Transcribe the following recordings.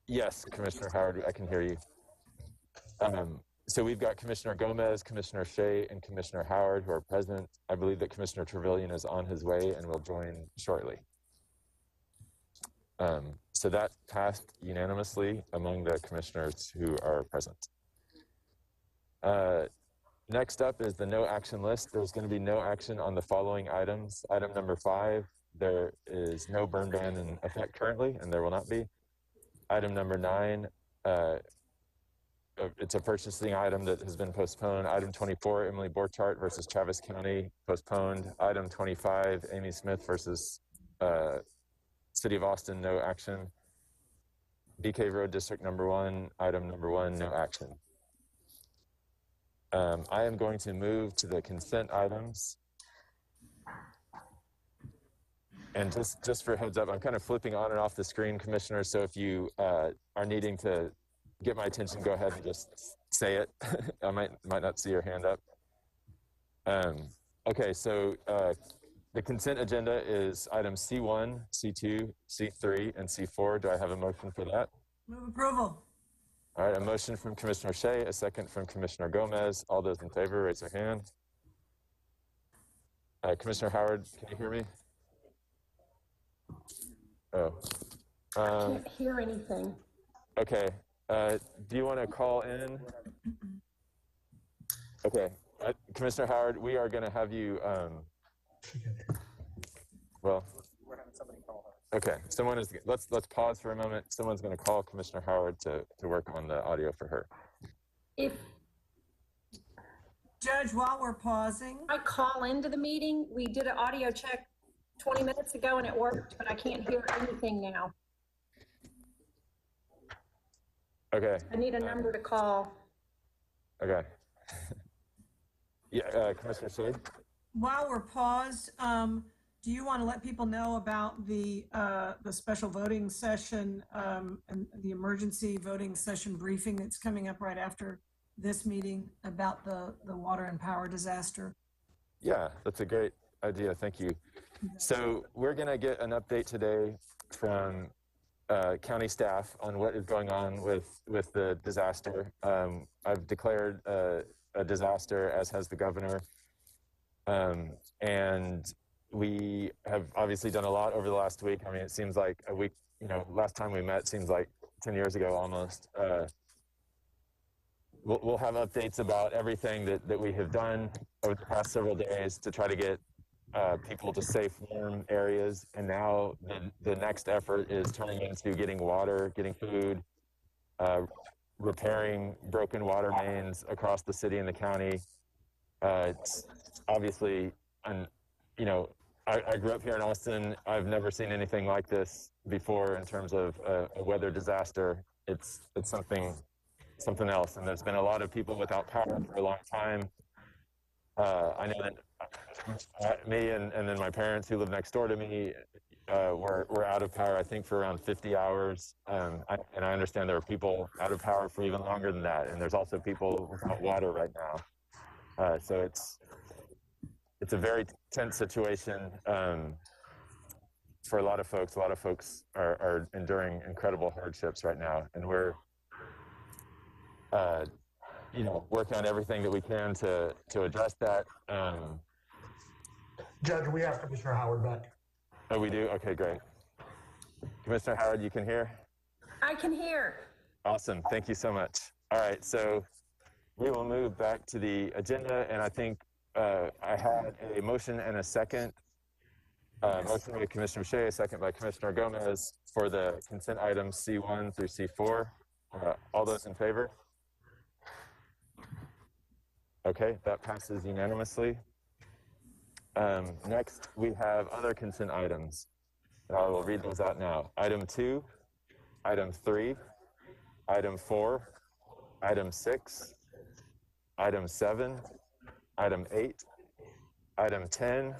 Yes, Commissioner Howard, I can hear you. So we've got Commissioner Gomez, Commissioner Shea, and Commissioner Howard who are present. I believe that Commissioner Trevelyan is on his way and will join shortly. So that passed unanimously among the commissioners who are present. Next up is the no action list. There's going to be no action on the following items. Item number 5, there is no burn ban in effect currently, and there will not be. Item number 9, it's a purchasing item that has been postponed. Item 24, Emily Borchardt versus Travis County, postponed. Item 25, Amy Smith versus City of Austin, no action. BK Road District number 1, item number 1, no action. I am going to move to the consent items. And just for heads up, I'm kind of flipping on and off the screen, Commissioner, so if you are needing to get my attention, go ahead and just say it. I might not see your hand up. Okay, so the consent agenda is items C1, C2, C3, and C4. Do I have a motion for that? Move approval. All right, a motion from Commissioner Shea, a second from Commissioner Gomez. All those in favor, raise their hand. Commissioner Howard, can you hear me? Oh. I can't hear anything. Okay. Do you want to call in? Okay. Commissioner Howard, we are going to have you, well, we're having somebody call her. Okay. Someone is, let's pause for a moment. Someone's going to call Commissioner Howard to work on the audio for her. If Judge, while we're pausing, I call into the meeting, we did an audio check 20 minutes ago and it worked, but I can't hear anything now. Okay. I need a number to call. Okay. Yeah, Commissioner Shea? while we're paused, do you want to let people know about the special voting session and the emergency voting session briefing that's coming up right after this meeting about the water and power disaster? Yeah, that's a great idea. Thank you. So we're going to get an update today from county staff on what is going on with the disaster. I've declared a disaster, as has the governor. And we have obviously done a lot over the last week. I mean, it seems like a week, last time we met seems like 10 years ago almost. We'll have updates about everything that we have done over the past several days to try to get people to safe, warm areas. And now the next effort is turning into getting water, getting food, repairing broken water mains across the city and the county. It's obviously, I grew up here in Austin. I've never seen anything like this before in terms of a weather disaster. It's something else. And there's been a lot of people without power for a long time. I know that me and then my parents who live next door to me were out of power, I think, for around 50 hours. And I understand there are people out of power for even longer than that. And there's also people without water right now. So it's a very tense situation for a lot of folks. A lot of folks are enduring incredible hardships right now. And we're working on everything that we can to address that. Judge, we have Commissioner Howard back. Oh, we do? Okay, great. Commissioner Howard, you can hear? I can hear. Awesome. Thank you so much. All right, so we will move back to the agenda, and I think I had a motion and a second. Motion by Commissioner Shea, a second by Commissioner Gomez for the consent items C1 through C4. All those in favor? Okay, that passes unanimously. Next, we have other consent items. And I will read those out now. Item 2, Item 3, Item 4, Item 6, Item 7, Item 8, Item 10,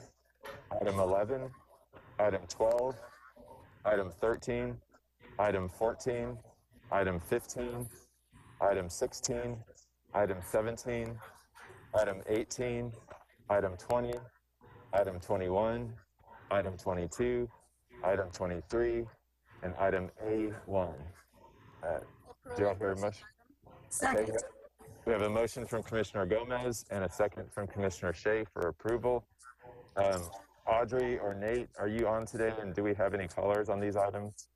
Item 11, Item 12, Item 13, Item 14, Item 15, Item 16, Item 17, Item 18, Item 20, Item 21, Item 22, Item 23, and Item A1. Do I hear a motion? Second. Okay, we have a motion from Commissioner Gomez and a second from Commissioner Shea for approval. Audrey or Nate, are you on today, and do we have any callers on these items?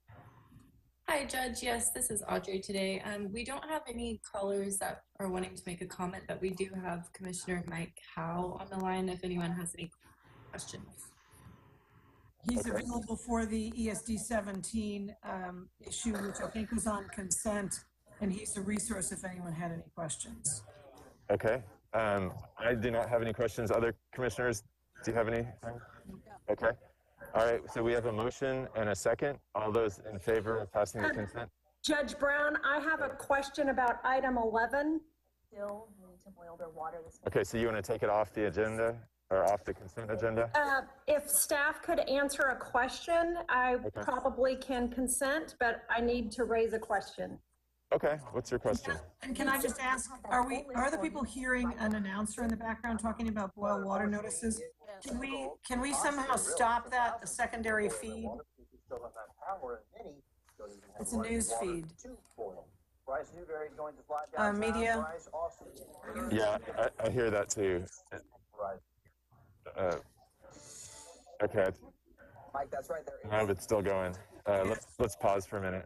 Hi, Judge. Yes, this is Audrey today. We don't have any callers that are wanting to make a comment, but we do have Commissioner Mike Howe on the line if anyone has any questions. He's Okay. available for the ESD 17 issue, which I think was on consent, and he's a resource if anyone had any questions. Okay. I do not have any questions. Other commissioners, do you have any? Okay. All right. So we have a motion and a second. All those in favor of passing the consent? Judge Brown, I have a question about item 11. Still need to boil their water this Okay. So you want to take it off the agenda or off the consent agenda? If staff could answer a question, I probably can consent, but I need to raise a question. Okay. What's your question? And can I just ask, are the people hearing an announcer in the background talking about boil water notices? Can we somehow stop that, the secondary feed? It's a news feed. Media? Yeah, I hear that too. Okay. Mike, that's right. There is No, it's still going. Let's pause for a minute.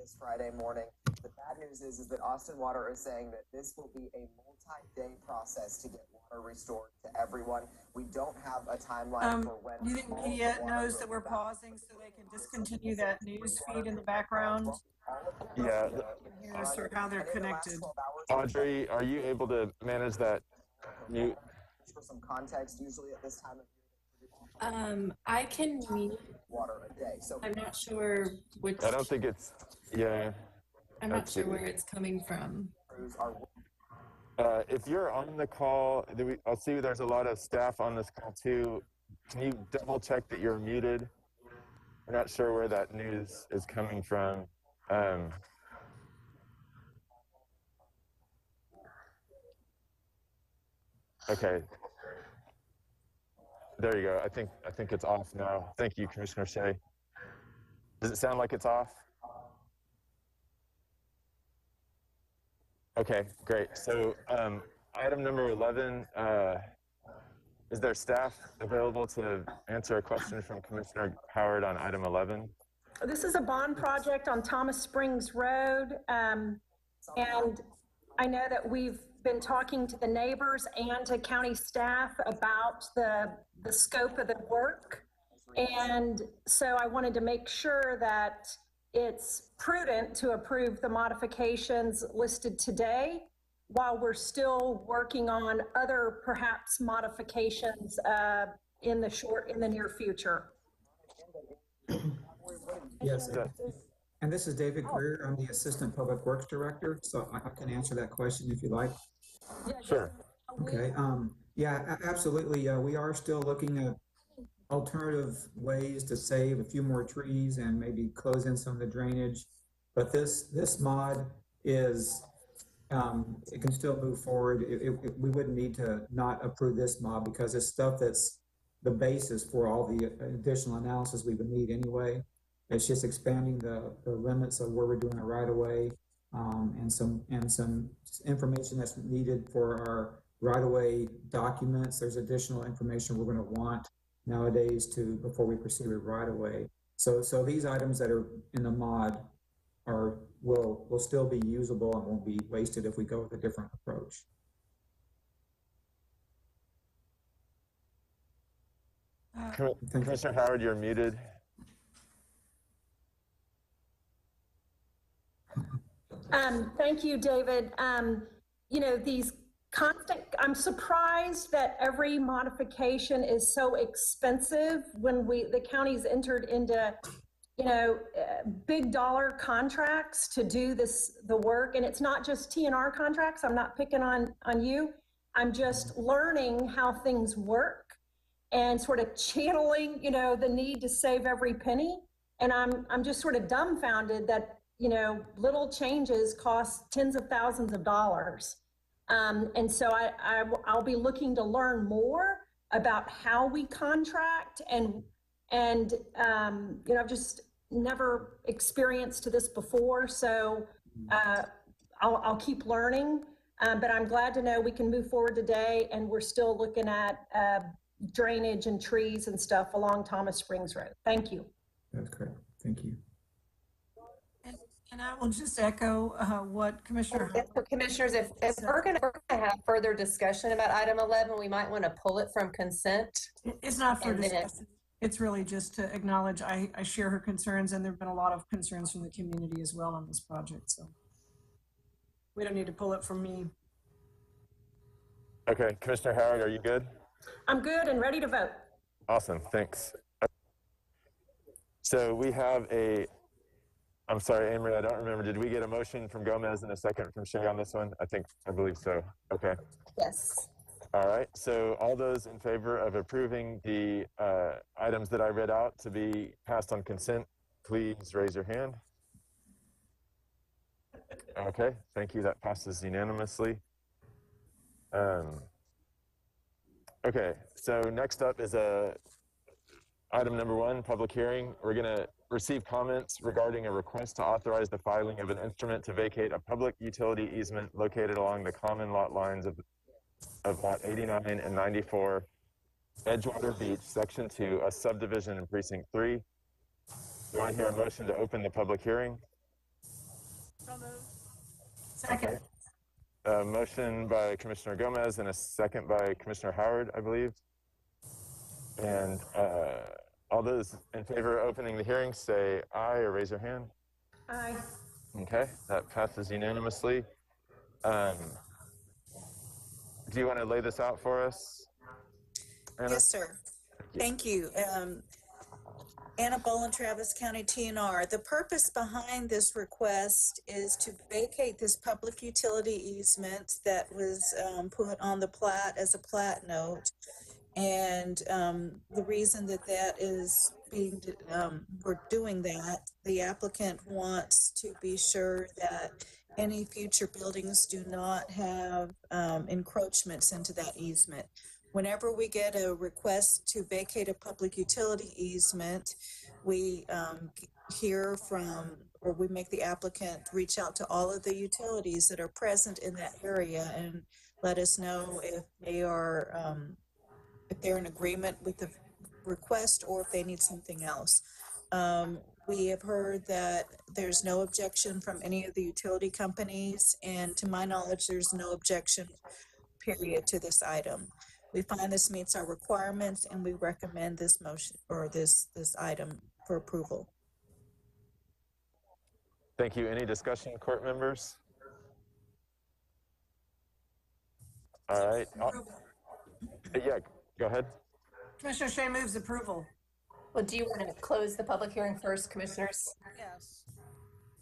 this Friday morning. The bad news is that Austin Water is saying that this will be a multi-day process to get water restored to everyone. We don't have a timeline for when. Do you think media knows that we're pausing so they can discontinue that news feed in the background? Yeah. Here's sort of how they're connected. Audrey, are you able to manage that mute? For some context, usually at this time of I can mute. water a day. So I'm not sure which. I don't think it's, yeah. I'm not sure where it's coming from. crews are If you're on the call, I'll see there's a lot of staff on this call too. Can you double check that you're muted? We're not sure where that news is coming from. Okay. There you go. I think it's off now. Thank you, Commissioner Shea. Does it sound like it's off? Okay, great. So item number 11, is there staff available to answer a question from Commissioner Howard on item 11? This is a bond project on Thomas Springs Road. And I know that we've been talking to the neighbors and to county staff about the scope of the work. And so I wanted to make sure that it's prudent to approve the modifications listed today while we're still working on other perhaps modifications in the near future. Yes, and this is David Greer. I'm the Assistant Public Works Director, so I can answer that question if you like. Sure. Okay, yeah, absolutely. We are still looking at alternative ways to save a few more trees and maybe close in some of the drainage. But this mod is, it can still move forward. We wouldn't need to not approve this mod because it's stuff that's the basis for all the additional analysis we would need anyway. It's just expanding the limits of where we're doing it right away, and some information that's needed for our right away documents. There's additional information we're going to want nowadays before we proceed with right away. So these items that are in the mod will still be usable and won't be wasted if we go with a different approach. Commissioner Howard, you're muted. Thank you, David. You know, I'm surprised that every modification is so expensive when the county's entered into, big dollar contracts to do the work. And it's not just TNR contracts. I'm not picking on you. I'm just learning how things work and sort of channeling, the need to save every penny. And I'm just sort of dumbfounded that, little changes cost tens of thousands of dollars. And so I'll be looking to learn more about how we contract and I've just never experienced this before, so I'll keep learning. But I'm glad to know we can move forward today, and we're still looking at drainage and trees and stuff along Thomas Springs Road. Thank you. That's correct. Thank you. And I will just echo what Commissioner And for commissioners, if we're going to have further discussion about item 11, we might want to pull it from consent. It's not for And then discussion. It's really just to acknowledge I share her concerns, and there have been a lot of concerns from the community as well on this project. So we don't need to pull it from me. Okay, Commissioner Howard, are you good? I'm good and ready to vote. Awesome, thanks. So we have I'm sorry, Amory, I don't remember. Did we get a motion from Gomez and a second from Shea on this one? I believe so. Okay. Yes. All right, so all those in favor of approving the items that I read out to be passed on consent, please raise your hand. Okay, thank you. That passes unanimously. Okay, so next up is item number 1, public hearing. We're gonna receive comments regarding a request to authorize the filing of an instrument to vacate a public utility easement located along the common lot lines of lot 89 and 94, Edgewater Beach, Section 2, a subdivision in Precinct 3. Do I hear a motion to open the public hearing? Second. A motion by Commissioner Gomez and a second by Commissioner Howard, I believe. And all those in favor of opening the hearing say aye or raise your hand. Aye. Okay, that passes unanimously. Do you want to lay this out for us, Anna? Yes, sir. Thank you. Anna Bolin, Travis County TNR. The purpose behind this request is to vacate this public utility easement that was put on the plat as a plat note. And the reason that is being, we're doing that, the applicant wants to be sure that any future buildings do not have encroachments into that easement. Whenever we get a request to vacate a public utility easement, we hear from, or we make the applicant reach out to all of the utilities that are present in that area and let us know if they are, if they're in agreement with the request or if they need something else. We have heard that there's no objection from any of the utility companies, and to my knowledge, there's no objection, period, to this item. We find this meets our requirements, and we recommend this motion or this item for approval. Thank you. Any discussion, court members? All right. Yeah, go ahead. Commissioner Shea moves approval. Well, do you want to close the public hearing first, commissioners? Yes.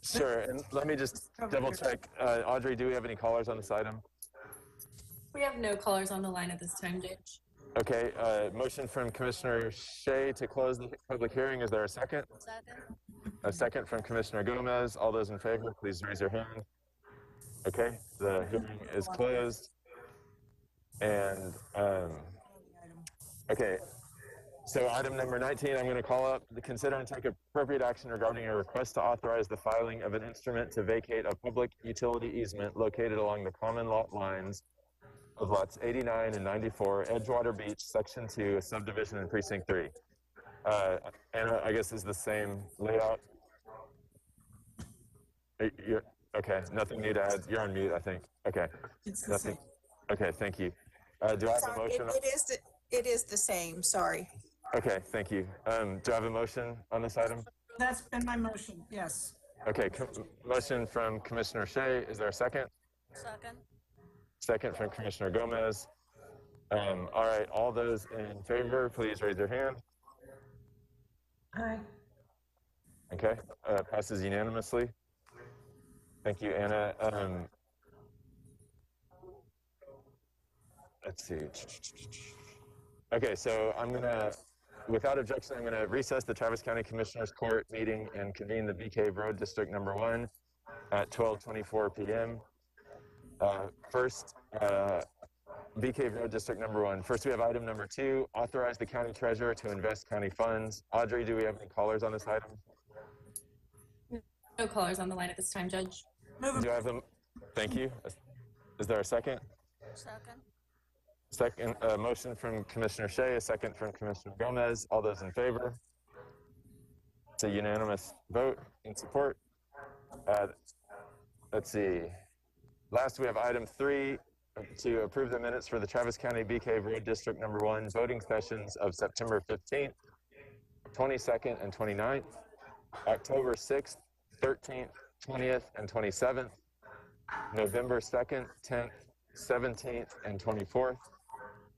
Sure, and let me just double check. Audrey, do we have any callers on this item? We have no callers on the line at this time, Judge. Okay, motion from Commissioner Shea to close the public hearing. Is there a second? Second. A second from Commissioner Gomez. All those in favor, please raise your hand. Okay, the hearing is closed. And, okay, so item number 19, I'm going to call up to consider and take appropriate action regarding a request to authorize the filing of an instrument to vacate a public utility easement located along the common lot lines of lots 89 and 94, Edgewater Beach, Section 2, a subdivision in Precinct 3. Anna, I guess is the same layout. Okay, nothing new to add. You're on mute, I think. Okay, nothing. Okay, thank you. Do I have a motion? It is the same, sorry. Okay, thank you. Do I have a motion on this item? That's been my motion, yes. Okay, motion from Commissioner Shea. Is there a second? Second. Second from Commissioner Gomez. All right, all those in favor, please raise your hand. Aye. Okay, passes unanimously. Thank you, Anna. Let's see. Okay, so I'm gonna, without objection, I'm gonna recess the Travis County Commissioners Court meeting and convene the Bee Cave Road District Number 1 at 12:24 p.m. First, Bee Cave Road District Number 1. First, we have item number 2, authorize the county treasurer to invest county funds. Audrey, do we have any callers on this item? No callers on the line at this time, Judge. Do I have them? Thank you. Is there a second? Second, motion from Commissioner Shea, a second from Commissioner Gomez. All those in favor? It's a unanimous vote in support. Let's see. Last, we have item 3 to approve the minutes for the Travis County BK Road District Number 1 voting sessions of September 15th, 22nd, and 29th, October 6th, 13th, 20th, and 27th, November 2nd, 10th, 17th, and 24th,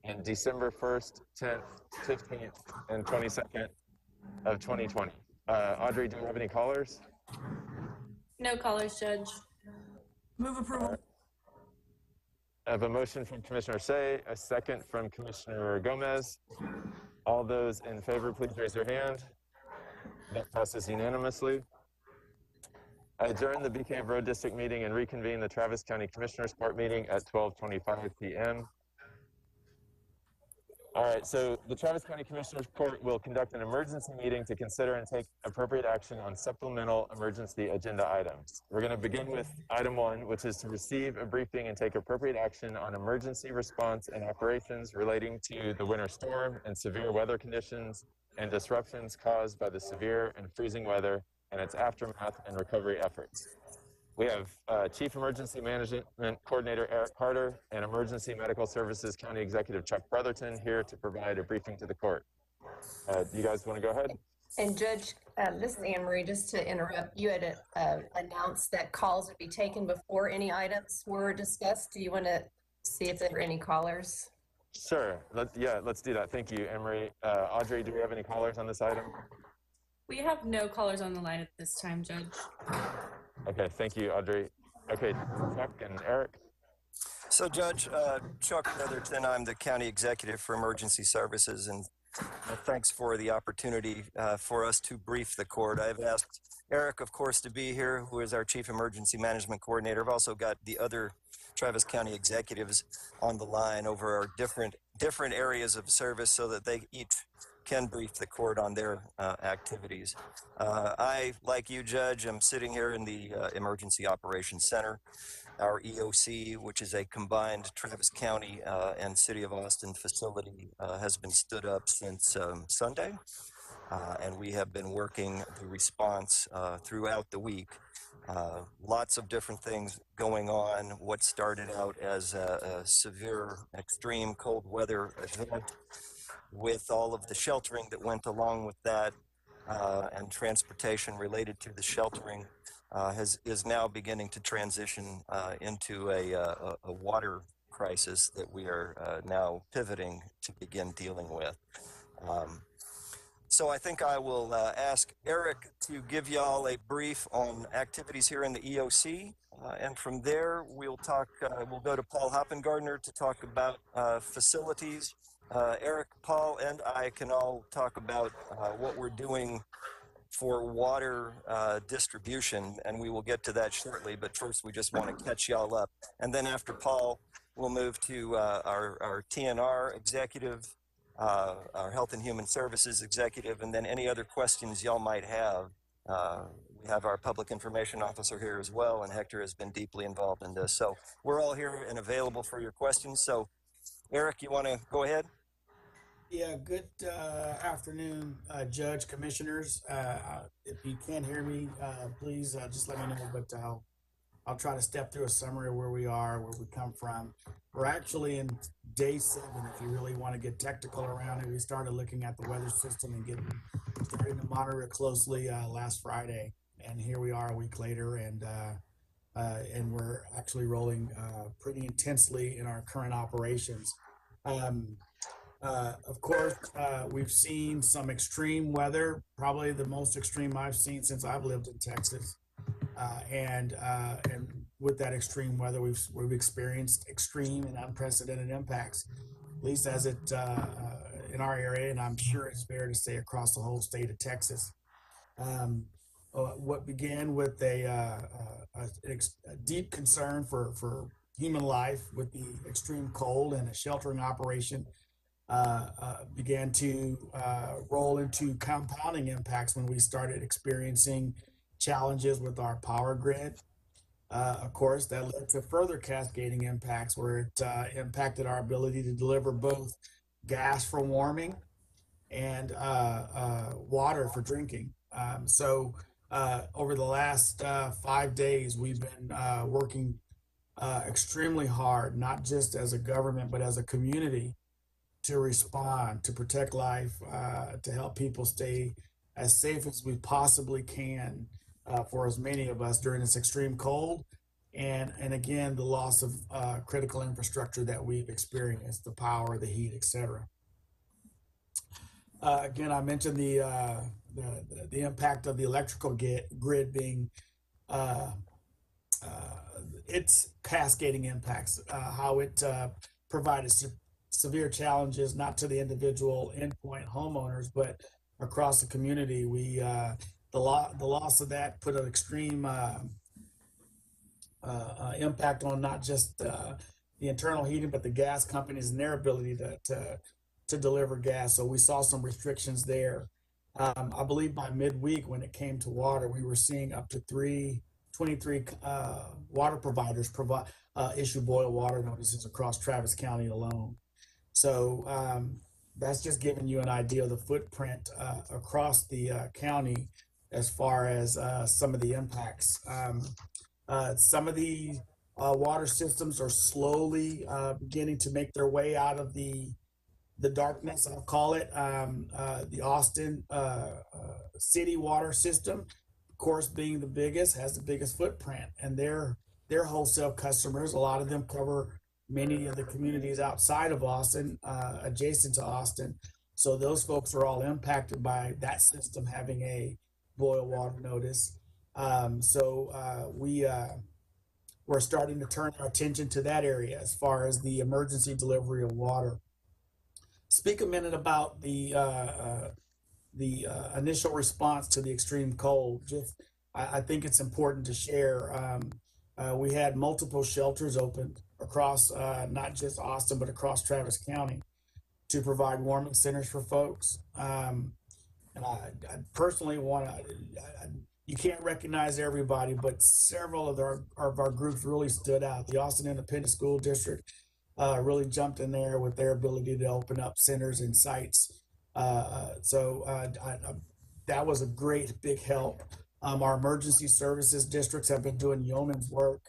and December 1st, 10th, 15th, and 22nd of 2020. Audrey, do we have any callers? No callers, Judge. Move approval. I have a motion from Commissioner Shea, a second from Commissioner Gomez. All those in favor, please raise your hand. That passes unanimously. I adjourn the BK Road District meeting and reconvene the Travis County Commissioners Court meeting at 12:25 p.m. All right, so the Travis County Commissioners Court will conduct an emergency meeting to consider and take appropriate action on supplemental emergency agenda items. We're going to begin with item 1, which is to receive a briefing and take appropriate action on emergency response and operations relating to the winter storm and severe weather conditions and disruptions caused by the severe and freezing weather and its aftermath and recovery efforts. We have Chief Emergency Management Coordinator Eric Carter and Emergency Medical Services County Executive Chuck Brotherton here to provide a briefing to the court. You guys want to go ahead? And Judge, this is Anne Marie, just to interrupt, you had announced that calls would be taken before any items were discussed. Do you want to see if there are any callers? Sure. Let's do that. Thank you, Anne Marie. Audrey, do we have any callers on this item? We have no callers on the line at this time, Judge. Okay, thank you, Audrey. Okay, Chuck and Eric. So, Judge, Chuck Brotherton, I'm the County Executive for Emergency Services, and thanks for the opportunity for us to brief the court. I've asked Eric, of course, to be here, who is our Chief Emergency Management Coordinator. I've also got the other Travis County executives on the line over our different areas of service so that they each can brief the court on their activities. I, like you, Judge, am sitting here in the Emergency Operations Center. Our EOC, which is a combined Travis County and City of Austin facility, has been stood up since Sunday, and we have been working the response throughout the week. Lots of different things going on. What started out as a severe, extreme cold weather event, with all of the sheltering that went along with that and transportation related to the sheltering, is now beginning to transition into a water crisis that we are now pivoting to begin dealing with. So I think I will ask Eric to give y'all a brief on activities here in the EOC. And from there, we'll go to Paul Hoppengardner to talk about facilities. Eric, Paul, and I can all talk about what we're doing for water distribution, and we will get to that shortly. But first, we just want to catch y'all up. And then after Paul, we'll move to our TNR executive, our Health and Human Services executive, and then any other questions y'all might have. We have our Public Information Officer here as well, and Hector has been deeply involved in this. So we're all here and available for your questions. So Eric, you want to go ahead? Yeah, good afternoon, Judge, Commissioners. If you can't hear me, please just let me know, but I'll try to step through a summary of where we are, where we come from. We're actually in day 7, if you really want to get technical around it. We started looking at the weather system and starting to monitor it closely last Friday, and here we are a week later, and we're actually rolling pretty intensely in our current operations. Of course, we've seen some extreme weather, probably the most extreme I've seen since I've lived in Texas. And with that extreme weather, we've experienced extreme and unprecedented impacts, at least as it in our area, and I'm sure it's fair to say across the whole state of Texas. What began with a deep concern for human life with the extreme cold and a sheltering operation began to roll into compounding impacts when we started experiencing challenges with our power grid. Of course, that led to further cascading impacts where it impacted our ability to deliver both gas for warming and water for drinking. Over the last 5 days, we've been working extremely hard, not just as a government, but as a community to respond, to protect life, to help people stay as safe as we possibly can for as many of us during this extreme cold. And again, the loss of critical infrastructure that we've experienced, the power, the heat, etc. Again, I mentioned the impact of the electrical grid being its cascading impacts, how it provided severe challenges, not to the individual endpoint homeowners, but across the community. The loss of that put an extreme impact on not just the internal heating, but the gas companies and their ability to deliver gas. So we saw some restrictions there. I believe by midweek, when it came to water, we were seeing up to 23 water providers issue boil water notices across Travis County alone. So that's just giving you an idea of the footprint across the county as far as some of the impacts. Some of the water systems are slowly beginning to make their way out of the darkness, I'll call it. The Austin city water system, of course, being the biggest, has the biggest footprint, and their wholesale customers, a lot of them cover many of the communities outside of Austin, adjacent to Austin. So those folks are all impacted by that system having a boil water notice. We're starting to turn our attention to that area as far as the emergency delivery of water. Speak a minute about the initial response to the extreme cold. I think it's important to share. We had multiple shelters opened across not just Austin, but across Travis County to provide warming centers for folks. And I personally want to, you can't recognize everybody, but several of our groups really stood out. The Austin Independent School District really jumped in there with their ability to open up centers and sites. That was a great big help. Our emergency services districts have been doing yeoman's work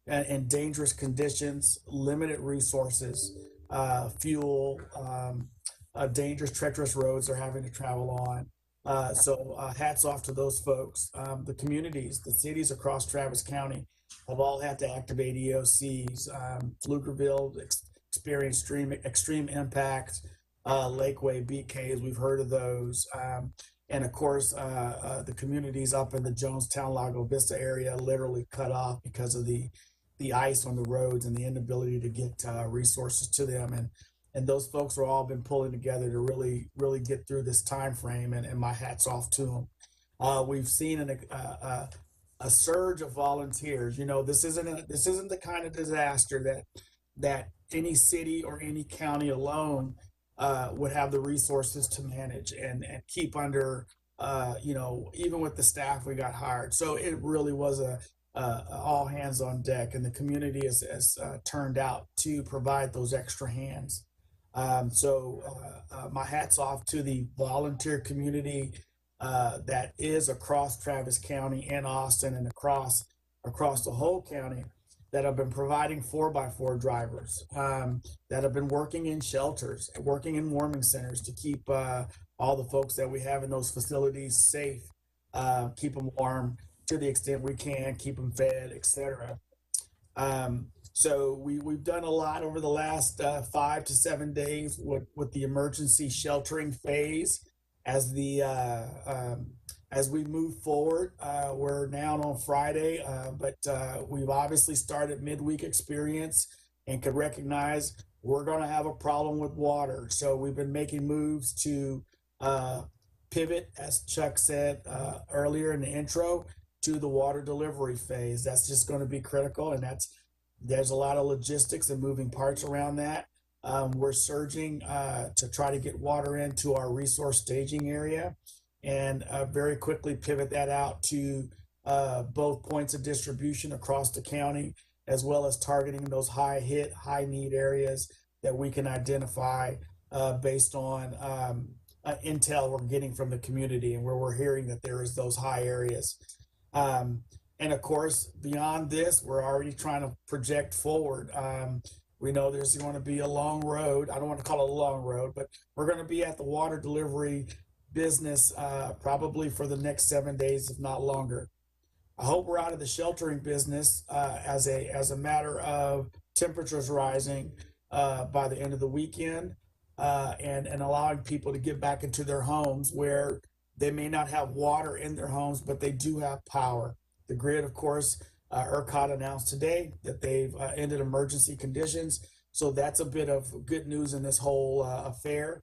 in dangerous conditions, limited resources, fuel, dangerous, treacherous roads they're having to travel on. Hats off to those folks. The communities, the cities across Travis County have all had to activate EOCs. Pflugerville experienced extreme impact. Lakeway, BKs, we've heard of those. And of course, the communities up in the Jonestown, Lago Vista area literally cut off because of the ice on the roads and the inability to get resources to them. And those folks are all been pulling together to really get through this time frame, and my hat's off to them. We've seen a surge of volunteers. You know, this isn't the kind of disaster that any city or any county alone would have the resources to manage and keep under, even with the staff we got hired. So it really was a all hands on deck, and the community has turned out to provide those extra hands. My hat's off to the volunteer community that is across Travis County and Austin and across the whole county that have been providing 4x4 drivers, that have been working in shelters, working in warming centers to keep all the folks that we have in those facilities safe, keep them warm to the extent we can, keep them fed, etc. So we've done a lot over the last 5 to 7 days with the emergency sheltering phase. As we move forward, we're now on Friday, but we've obviously started midweek experience and could recognize we're going to have a problem with water. So we've been making moves to pivot, as Chuck said earlier in the intro, to the water delivery phase. That's just going to be critical, and there's a lot of logistics and moving parts around that. We're surging to try to get water into our resource staging area and very quickly pivot that out to both points of distribution across the county, as well as targeting those high hit, high need areas that we can identify based on intel we're getting from the community and where we're hearing that there is those high areas. And of course, beyond this, we're already trying to project forward. We know there's going to be a long road. I don't want to call it a long road, but we're going to be at the water delivery business probably for the next 7 days, if not longer. I hope we're out of the sheltering business as a matter of temperatures rising by the end of the weekend and allowing people to get back into their homes where they may not have water in their homes, but they do have power. The grid, of course, ERCOT announced today that they've ended emergency conditions. So that's a bit of good news in this whole affair.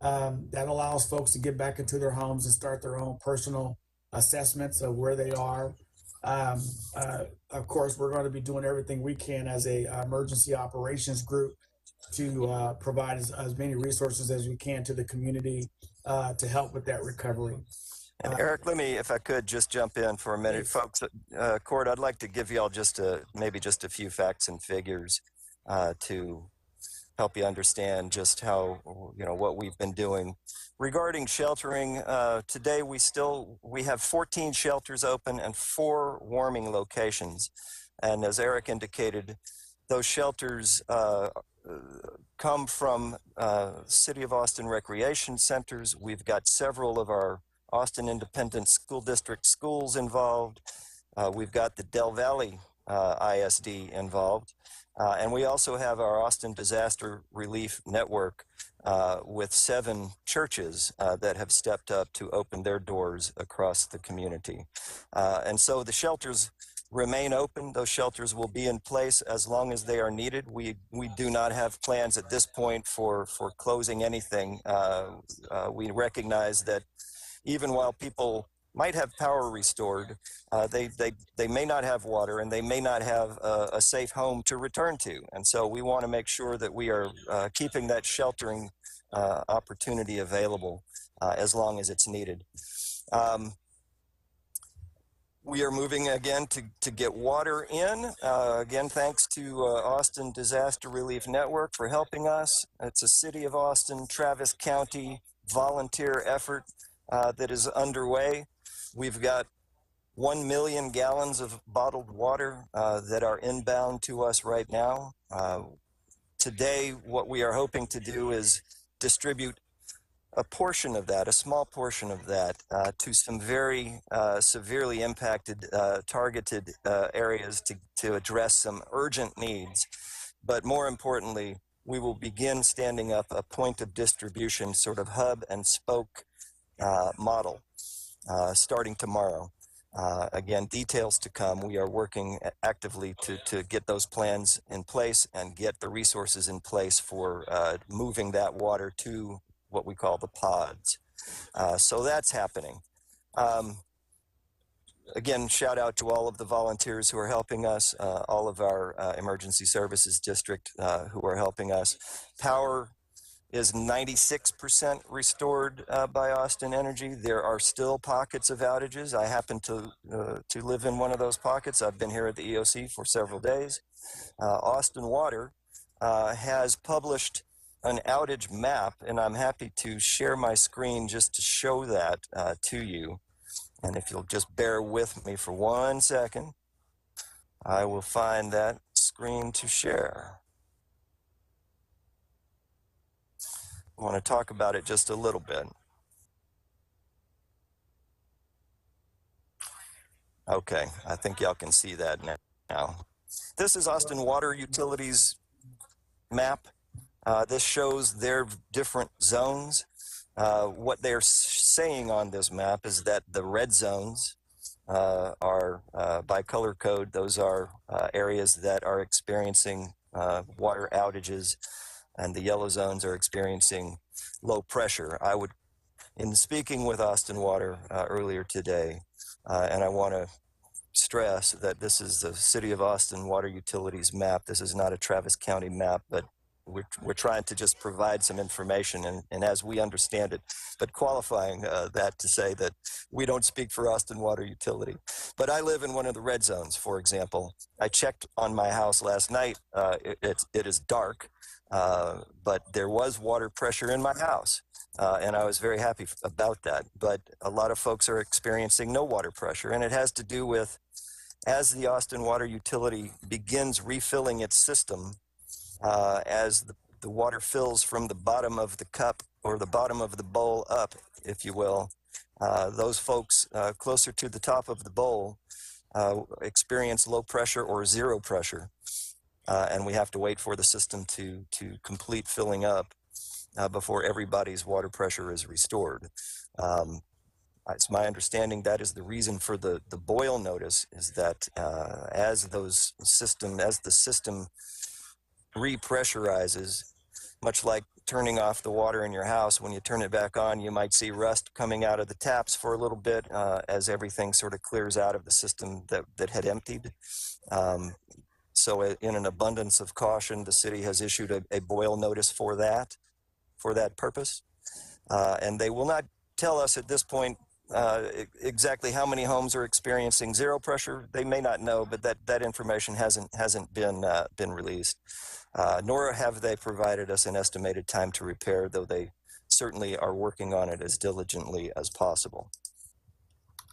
That allows folks to get back into their homes and start their own personal assessments of where they are. Of course, we're going to be doing everything we can as a emergency operations group to provide as many resources as we can to the community to help with that recovery. And Eric, let me, if I could, just jump in for a minute. Please. Folks, Court, I'd like to give you all maybe just a few facts and figures to help you understand just how, what we've been doing. Regarding sheltering, today we have 14 shelters open and 4 warming locations. And as Eric indicated, those shelters come from City of Austin recreation centers. We've got several of our Austin Independent School District schools involved. We've got the Del Valley ISD involved. And we also have our Austin Disaster Relief Network with 7 churches that have stepped up to open their doors across the community. And so the shelters remain open. Those shelters will be in place as long as they are needed. We do not have plans at this point for closing anything. We recognize that even while people might have power restored, they may not have water and they may not have a safe home to return to. And so we want to make sure that we are keeping that sheltering opportunity available as long as it's needed. We are moving again to get water in. Again, thanks to Austin Disaster Relief Network for helping us. It's a City of Austin, Travis County volunteer effort that is underway. We've got 1 million gallons of bottled water that are inbound to us right now. Today, what we are hoping to do is distribute a portion of that, a small portion of that, to some very severely impacted, targeted areas to address some urgent needs. But more importantly, we will begin standing up a point of distribution, sort of hub and spoke model starting tomorrow. Again, details to come. We are working actively to get those plans in place and get the resources in place for moving that water to what we call the pods. So that's happening. Again, shout out to all of the volunteers who are helping us, all of our emergency services district who are helping us. Power is 96% restored by Austin Energy. There are still pockets of outages. I happen to live in one of those pockets. I've been here at the EOC for several days. Austin Water has published an outage map, and I'm happy to share my screen just to show that to you. And if you'll just bear with me for 1 second, I will find that screen to share. I want to talk about it just a little bit. Okay, I think y'all can see that now. This is Austin Water Utilities map. This shows their different zones. What they're saying on this map is that the red zones are by color code. Those are areas that are experiencing water outages, and the yellow zones are experiencing low pressure. In speaking with Austin Water earlier today, and I want to stress that this is the City of Austin Water Utilities map. This is not a Travis County map, but we're trying to just provide some information and as we understand it, but qualifying that to say that we don't speak for Austin Water Utility. But I live in one of the red zones, for example. I checked on my house last night. It is dark, but there was water pressure in my house. And I was very happy about that. But a lot of folks are experiencing no water pressure, and it has to do with as the Austin Water Utility begins refilling its system, as the water fills from the bottom of the cup or the bottom of the bowl up, if you will, those folks closer to the top of the bowl experience low pressure or zero pressure. And we have to wait for the system to complete filling up before everybody's water pressure is restored. It's my understanding that is the reason for the boil notice, is that as the system repressurizes, much like turning off the water in your house, when you turn it back on, you might see rust coming out of the taps for a little bit as everything sort of clears out of the system that had emptied. So in an abundance of caution, the city has issued a boil notice for that purpose. And they will not tell us at this point exactly how many homes are experiencing zero pressure. They may not know, but that information hasn't been released. Nor have they provided us an estimated time to repair, though they certainly are working on it as diligently as possible.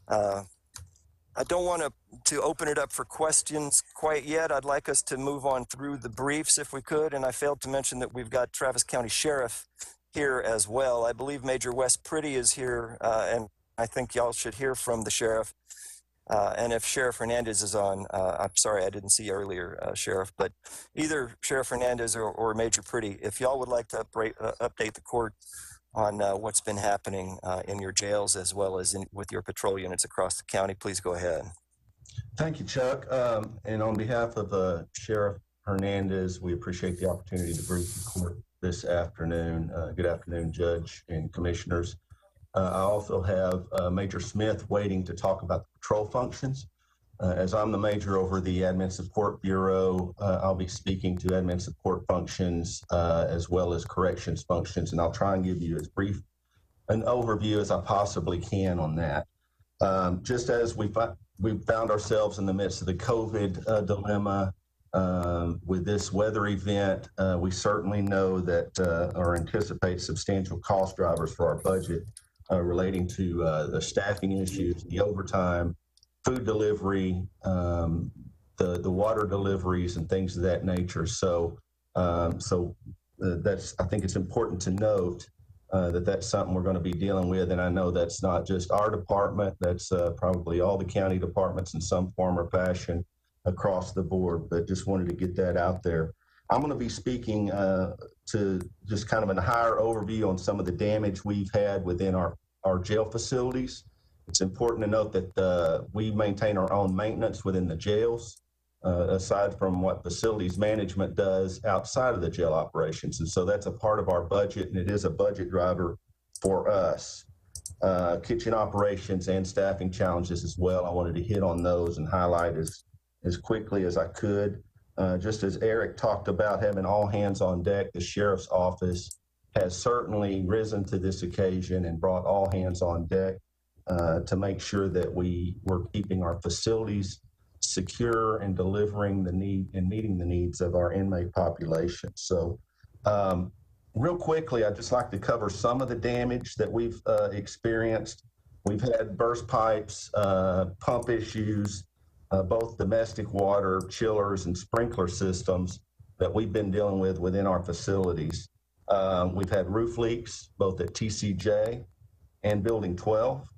I don't want to open it up for questions quite yet. I'd like us to move on through the briefs if we could. And I failed to mention that we've got Travis County Sheriff here as well. I believe Major Wes Pretty is here, and I think y'all should hear from the sheriff. And if Sheriff Hernandez is on, I'm sorry, I didn't see earlier, Sheriff, but either Sheriff Hernandez or Major Pretty, if y'all would like to update the court on what's been happening in your jails as well as with your patrol units across the county, please go ahead. Thank you, Chuck. And on behalf of Sheriff Hernandez, we appreciate the opportunity to brief the court this afternoon. Good afternoon, Judge and Commissioners. I also have Major Smith waiting to talk about the patrol functions. As I'm the major over the Admin Support Bureau, I'll be speaking to admin support functions as well as corrections functions, and I'll try and give you as brief an overview as I possibly can on that. Just as we found ourselves in the midst of the COVID dilemma with this weather event, we certainly know that or anticipate substantial cost drivers for our budget relating to the staffing issues, the overtime, food delivery, the water deliveries, and things of that nature. So, that's, I think it's important to note that that's something we're going to be dealing with. And I know that's not just our department, that's probably all the county departments in some form or fashion across the board, but just wanted to get that out there. I'm going to be speaking to just kind of a higher overview on some of the damage we've had within our jail facilities. It's important to note that we maintain our own maintenance within the jails, aside from what facilities management does outside of the jail operations. And so that's a part of our budget, and it is a budget driver for us. Kitchen operations and staffing challenges as well. I wanted to hit on those and highlight as quickly as I could. Just as Eric talked about having all hands on deck, the sheriff's office has certainly risen to this occasion and brought all hands on deck to make sure that we're keeping our facilities secure and delivering the need and meeting the needs of our inmate population. So real quickly, I'd just like to cover some of the damage that we've experienced. We've had burst pipes, pump issues, both domestic water, chillers, and sprinkler systems that we've been dealing with within our facilities. We've had roof leaks, both at TCJ and Building 12.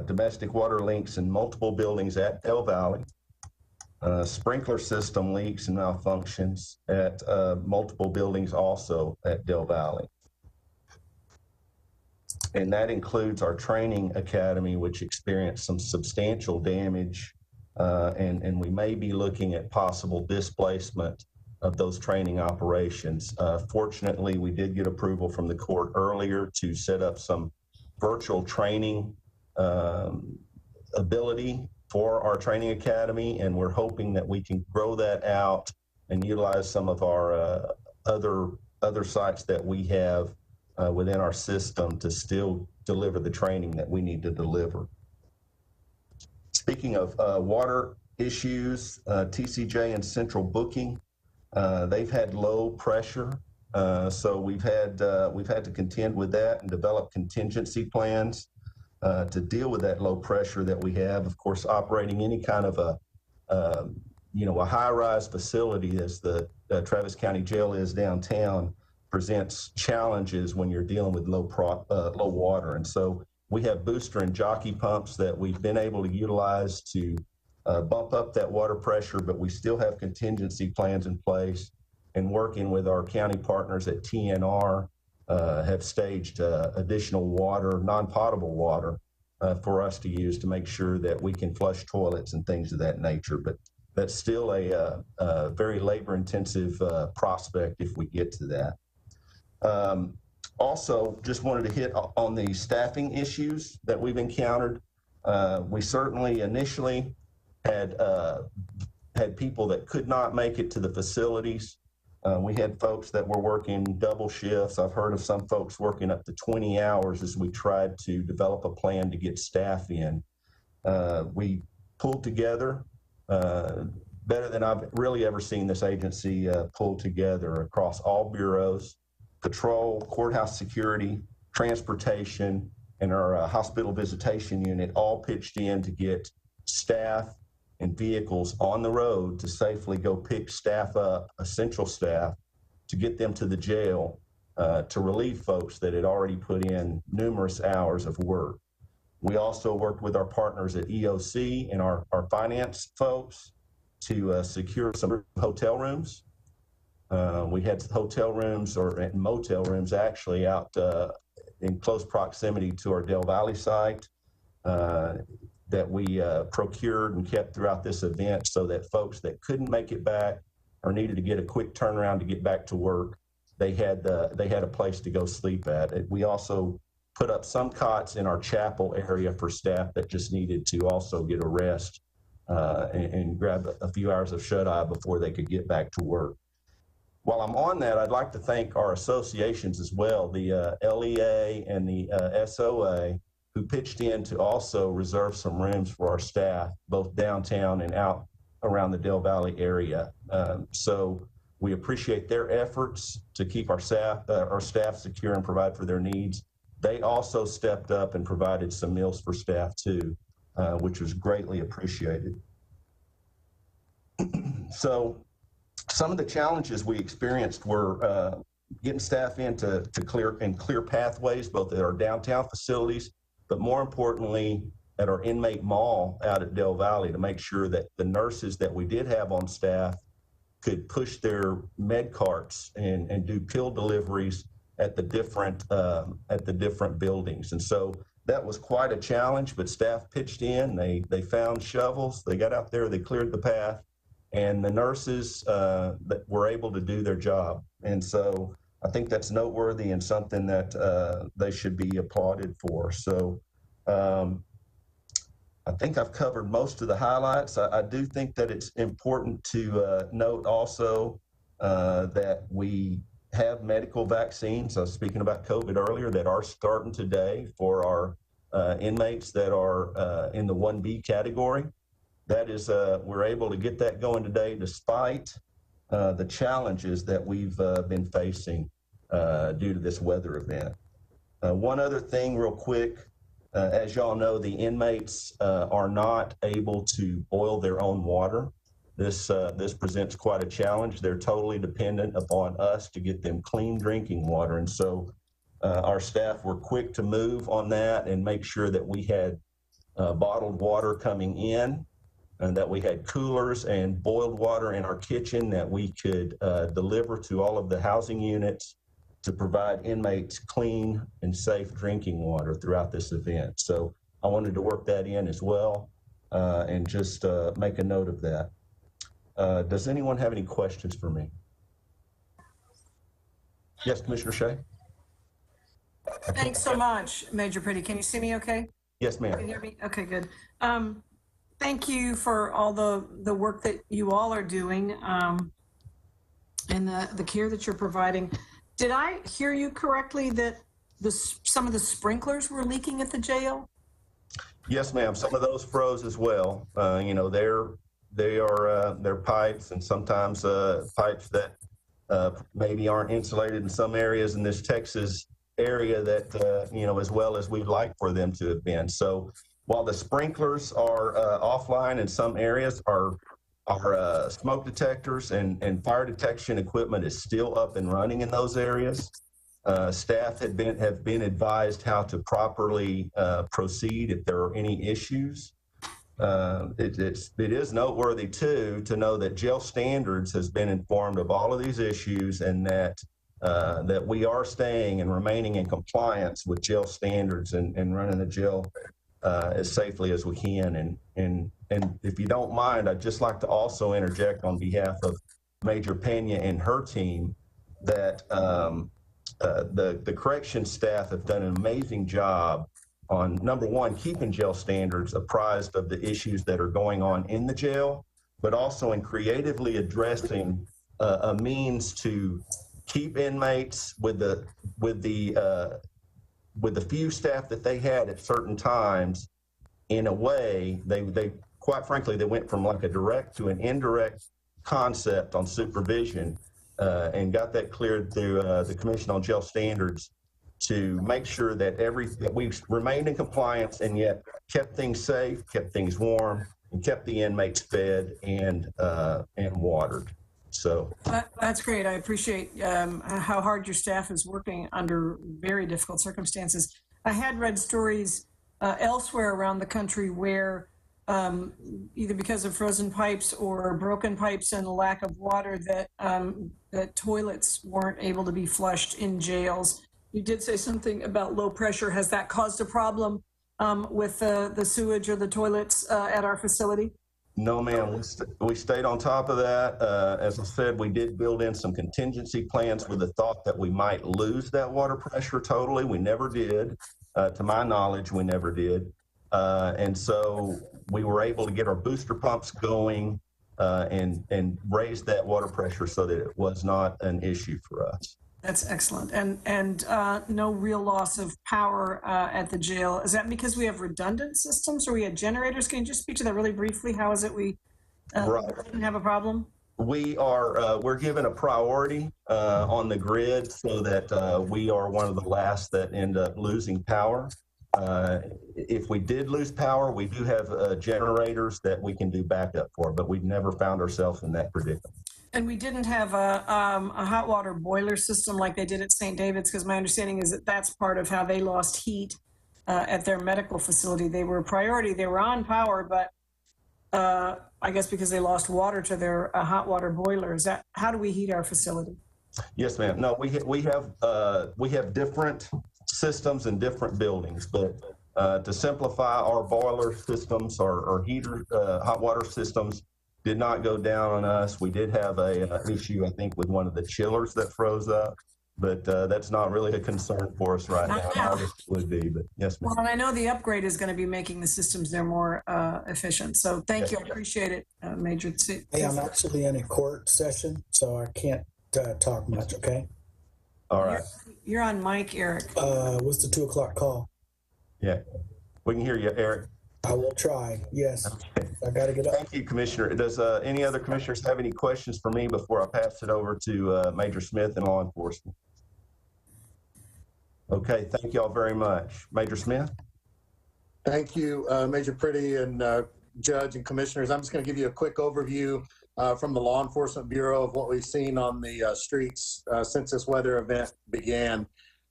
Domestic water leaks in multiple buildings at Del Valley. Sprinkler system leaks and malfunctions at multiple buildings also at Del Valley. And that includes our training academy, which experienced some substantial damage, and we may be looking at possible displacement of those training operations. Fortunately, we did get approval from the court earlier to set up some virtual training ability for our training academy, and we're hoping that we can grow that out and utilize some of our other sites that we have within our system to still deliver the training that we need to deliver. Speaking of water issues, TCJ and Central Booking, they've had low pressure, so we've had to contend with that and develop contingency plans to deal with that low pressure that we have. Of course, operating any kind of a high-rise facility as the Travis County Jail is downtown presents challenges when you're dealing with low water. And so we have booster and jockey pumps that we've been able to utilize to bump up that water pressure, but we still have contingency plans in place, and working with our county partners at TNR have staged additional water, non-potable water, for us to use to make sure that we can flush toilets and things of that nature. But that's still a very labor-intensive prospect if we get to that. Also, just wanted to hit on the staffing issues that we've encountered. We certainly initially had people that could not make it to the facilities. We had folks that were working double shifts. I've heard of some folks working up to 20 hours as we tried to develop a plan to get staff in. We pulled together better than I've really ever seen this agency pull together across all bureaus, patrol, courthouse security, transportation, and our hospital visitation unit all pitched in to get staff and vehicles on the road to safely go pick staff up, essential staff, to get them to the jail to relieve folks that had already put in numerous hours of work. We also worked with our partners at EOC and our finance folks to secure some hotel rooms. We had hotel rooms, or motel rooms actually, out in close proximity to our Del Valley site that we procured and kept throughout this event, so that folks that couldn't make it back or needed to get a quick turnaround to get back to work, they had a place to go sleep at. We also put up some cots in our chapel area for staff that just needed to also get a rest and grab a few hours of shut-eye before they could get back to work. While I'm on that, I'd like to thank our associations as well, the LEA and the SOA, who pitched in to also reserve some rooms for our staff, both downtown and out around the Del Valley area. So we appreciate their efforts to keep our staff secure and provide for their needs. They also stepped up and provided some meals for staff too, which was greatly appreciated. So some of the challenges we experienced were getting staff in to clear pathways, both at our downtown facilities, but more importantly, at our inmate mall out at Del Valley, to make sure that the nurses that we did have on staff could push their med carts and do pill deliveries at the different buildings. And so that was quite a challenge, but staff pitched in. They found shovels, they got out there, they cleared the path, and the nurses that were able to do their job. And so I think that's noteworthy and something that they should be applauded for. So I think I've covered most of the highlights. I do think that it's important to note also that we have medical vaccines. I was speaking about COVID earlier, that are starting today for our inmates that are in the 1B category. That is, we're able to get that going today despite the challenges that we've been facing due to this weather event. One other thing real quick, as y'all know, the inmates are not able to boil their own water. This presents quite a challenge. They're totally dependent upon us to get them clean drinking water. And so our staff were quick to move on that and make sure that we had bottled water coming in, and that we had coolers and boiled water in our kitchen that we could deliver to all of the housing units to provide inmates clean and safe drinking water throughout this event. So I wanted to work that in as well and just make a note of that. Does anyone have any questions for me? Yes, Commissioner Shea? Thanks so much, Major Pretty. Can you see me okay? Yes, ma'am. Can you hear me? Okay, good. Thank you for all the work that you all are doing. and the care that you're providing. Did I hear you correctly that some of the sprinklers were leaking at the jail? Yes, ma'am. Some of those froze as well. You know, they're pipes, and sometimes pipes that maybe aren't insulated in some areas in this Texas area that, you know, as well as we'd like for them to have been. So while the sprinklers are offline in some areas, our smoke detectors and fire detection equipment is still up and running in those areas. Staff have been advised how to properly proceed if there are any issues. It is noteworthy too to know that Jail Standards has been informed of all of these issues, and that we are staying and remaining in compliance with jail standards and running the jail as safely as we can. And if you don't mind, I'd just like to also interject on behalf of Major Pena and her team that the corrections staff have done an amazing job on, number one, keeping Jail Standards apprised of the issues that are going on in the jail, but also in creatively addressing a means to keep inmates with the few staff that they had at certain times. In a way, they quite frankly, they went from like a direct to an indirect concept on supervision, and got that cleared through the Commission on Jail Standards to make sure that we remained in compliance and yet kept things safe, kept things warm, and kept the inmates fed and watered. So that's great. I appreciate how hard your staff is working under very difficult circumstances. I had read stories elsewhere around the country where either because of frozen pipes or broken pipes and a lack of water, that toilets weren't able to be flushed in jails. You did say something about low pressure. Has that caused a problem with the sewage or the toilets at our facility? No, ma'am. We stayed on top of that. As I said, we did build in some contingency plans with the thought that we might lose that water pressure totally. We never did. To my knowledge, we never did. And so we were able to get our booster pumps going and raise that water pressure so that it was not an issue for us. That's excellent. And no real loss of power at the jail. Is that because we have redundant systems or we had generators? Can you just speak to that really briefly? How is it we didn't have a problem? We're given a priority on the grid so that we are one of the last that end up losing power. If we did lose power, we do have generators that we can do backup for, but we've never found ourselves in that predicament. And we didn't have a hot water boiler system like they did at St. David's, because my understanding is that that's part of how they lost heat at their medical facility. They were a priority. They were on power, but I guess because they lost water to their hot water boiler. Is that, how do we heat our facility? Yes, ma'am. No, we have different systems in different buildings, but to simplify, our boiler systems, our heater, hot water systems did not go down on us. We did have a issue, I think, with one of the chillers that froze up, but that's not really a concern for us right now. It would be, but yes, ma'am. Well, and I know the upgrade is going to be making the systems there more efficient. So thank you. I appreciate it, Major. Hey, I'm actually in a court session, so I can't talk much, okay? All right. You're on mic, Eric. What's the 2 o'clock call? Yeah, we can hear you, Eric. I will try, yes. Okay. I got to get up. Thank you, Commissioner. Does any other commissioners have any questions for me before I pass it over to Major Smith and law enforcement? Okay, thank you all very much. Major Smith? Thank you, Major Pretty and Judge and Commissioners. I'm just going to give you a quick overview from the Law Enforcement Bureau of what we've seen on the streets since this weather event began.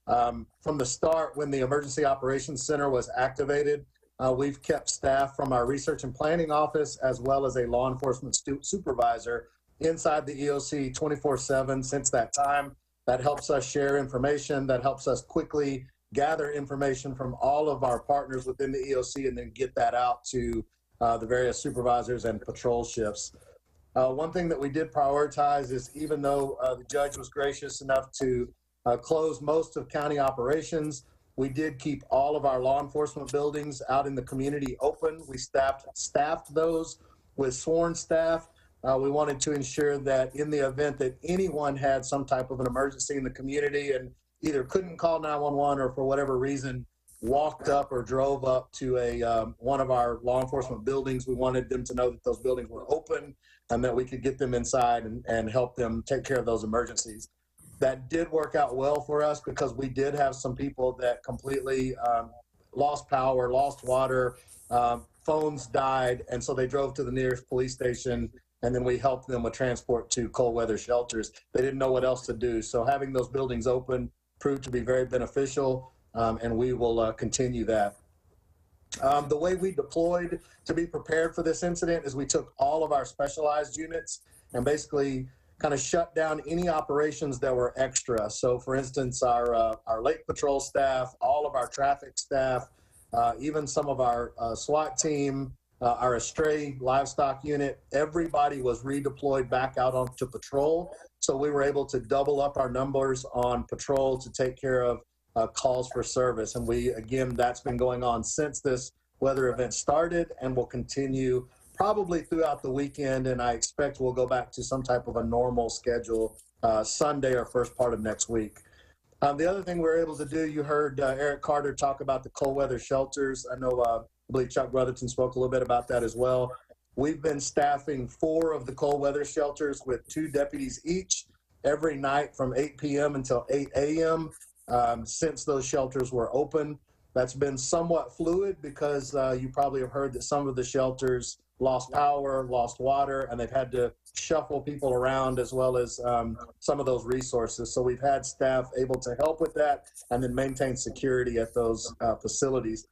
From the start, when the Emergency Operations Center was activated, we've kept staff from our Research and Planning Office as well as a law enforcement supervisor inside the EOC 24/7 since that time. That helps us share information, that helps us quickly gather information from all of our partners within the EOC and then get that out to the various supervisors and patrol shifts. One thing that we did prioritize is, even though the judge was gracious enough to close most of county operations, we did keep all of our law enforcement buildings out in the community open. We staffed those with sworn staff We wanted to ensure that in the event that anyone had some type of an emergency in the community and either couldn't call 911 or for whatever reason walked up or drove up to one of our law enforcement buildings, we wanted them to know that those buildings were open and that we could get them inside and help them take care of those emergencies. That did work out well for us because we did have some people that completely lost power, lost water, phones died, and so they drove to the nearest police station, and then we helped them with transport to cold weather shelters. They didn't know what else to do, so having those buildings open proved to be very beneficial, and we will continue that. The way we deployed to be prepared for this incident is we took all of our specialized units and basically kind of shut down any operations that were extra. So for instance, our lake patrol staff, all of our traffic staff, even some of our SWAT team, our estray livestock unit, everybody was redeployed back out onto patrol. So we were able to double up our numbers on patrol to take care of calls for service. And again, that's been going on since this weather event started and will continue probably throughout the weekend. And I expect we'll go back to some type of a normal schedule Sunday or first part of next week. The other thing we were able to do, you heard Eric Carter talk about the cold weather shelters. I know, I believe Chuck Brotherton spoke a little bit about that as well. We've been staffing 4 of the cold weather shelters with 2 deputies each every night from 8 p.m. until 8 a.m. Since those shelters were open. That's been somewhat fluid because you probably have heard that some of the shelters lost power, lost water, and they've had to shuffle people around as well as some of those resources. So we've had staff able to help with that and then maintain security at those facilities.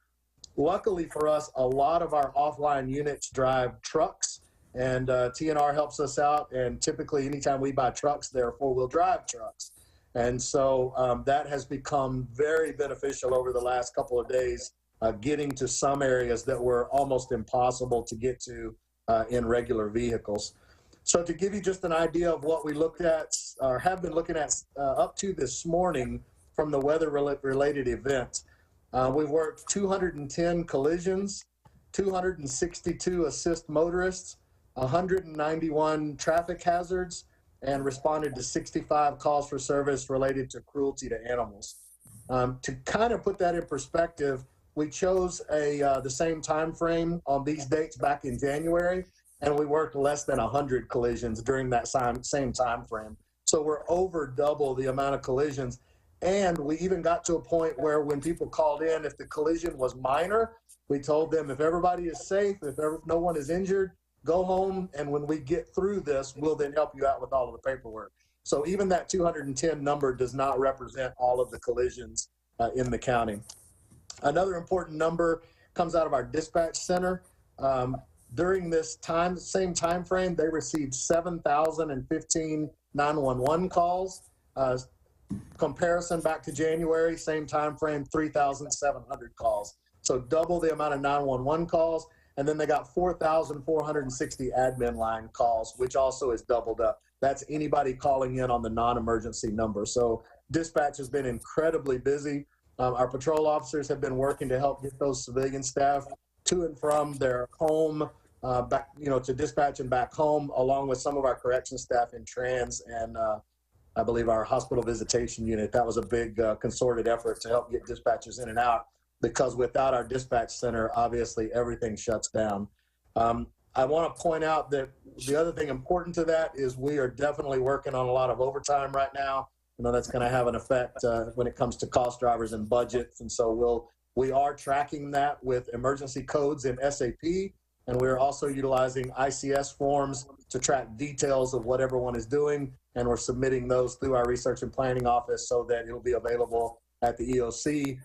Luckily for us, a lot of our offline units drive trucks, and TNR helps us out. And typically anytime we buy trucks, they're 4-wheel drive trucks. And so that has become very beneficial over the last couple of days, getting to some areas that were almost impossible to get to in regular vehicles. So to give you just an idea of what we looked at or have been looking at up to this morning from the weather-related events, we've worked 210 collisions, 262 assist motorists, 191 traffic hazards, and responded to 65 calls for service related to cruelty to animals. To kind of put that in perspective, we chose the same time frame on these dates back in January, and we worked less than 100 collisions during that same time frame. So we're over double the amount of collisions. And we even got to a point where when people called in, if the collision was minor, we told them if everybody is safe, if no one is injured, go home, and when we get through this, we'll then help you out with all of the paperwork. So even that 210 number does not represent all of the collisions in the county. Another important number comes out of our dispatch center. During this same time frame, they received 7,015 911 calls. Comparison back to January, same time frame, 3,700 calls. So double the amount of 911 calls. And then they got 4,460 admin line calls, which also is doubled up. That's anybody calling in on the non-emergency number. So dispatch has been incredibly busy. Our patrol officers have been working to help get those civilian staff to and from their home, back, to dispatch and back home, along with some of our correction staff in trans and I believe our hospital visitation unit. That was a big concerted effort to help get dispatchers in and out, because without our dispatch center, obviously everything shuts down. I want to point out that the other thing important to that is we are definitely working on a lot of overtime right now. That's going to have an effect when it comes to cost drivers and budgets. And so we are tracking that with emergency codes in SAP, and we're also utilizing ICS forms to track details of what everyone is doing. And we're submitting those through our research and planning office so that it'll be available at the EOC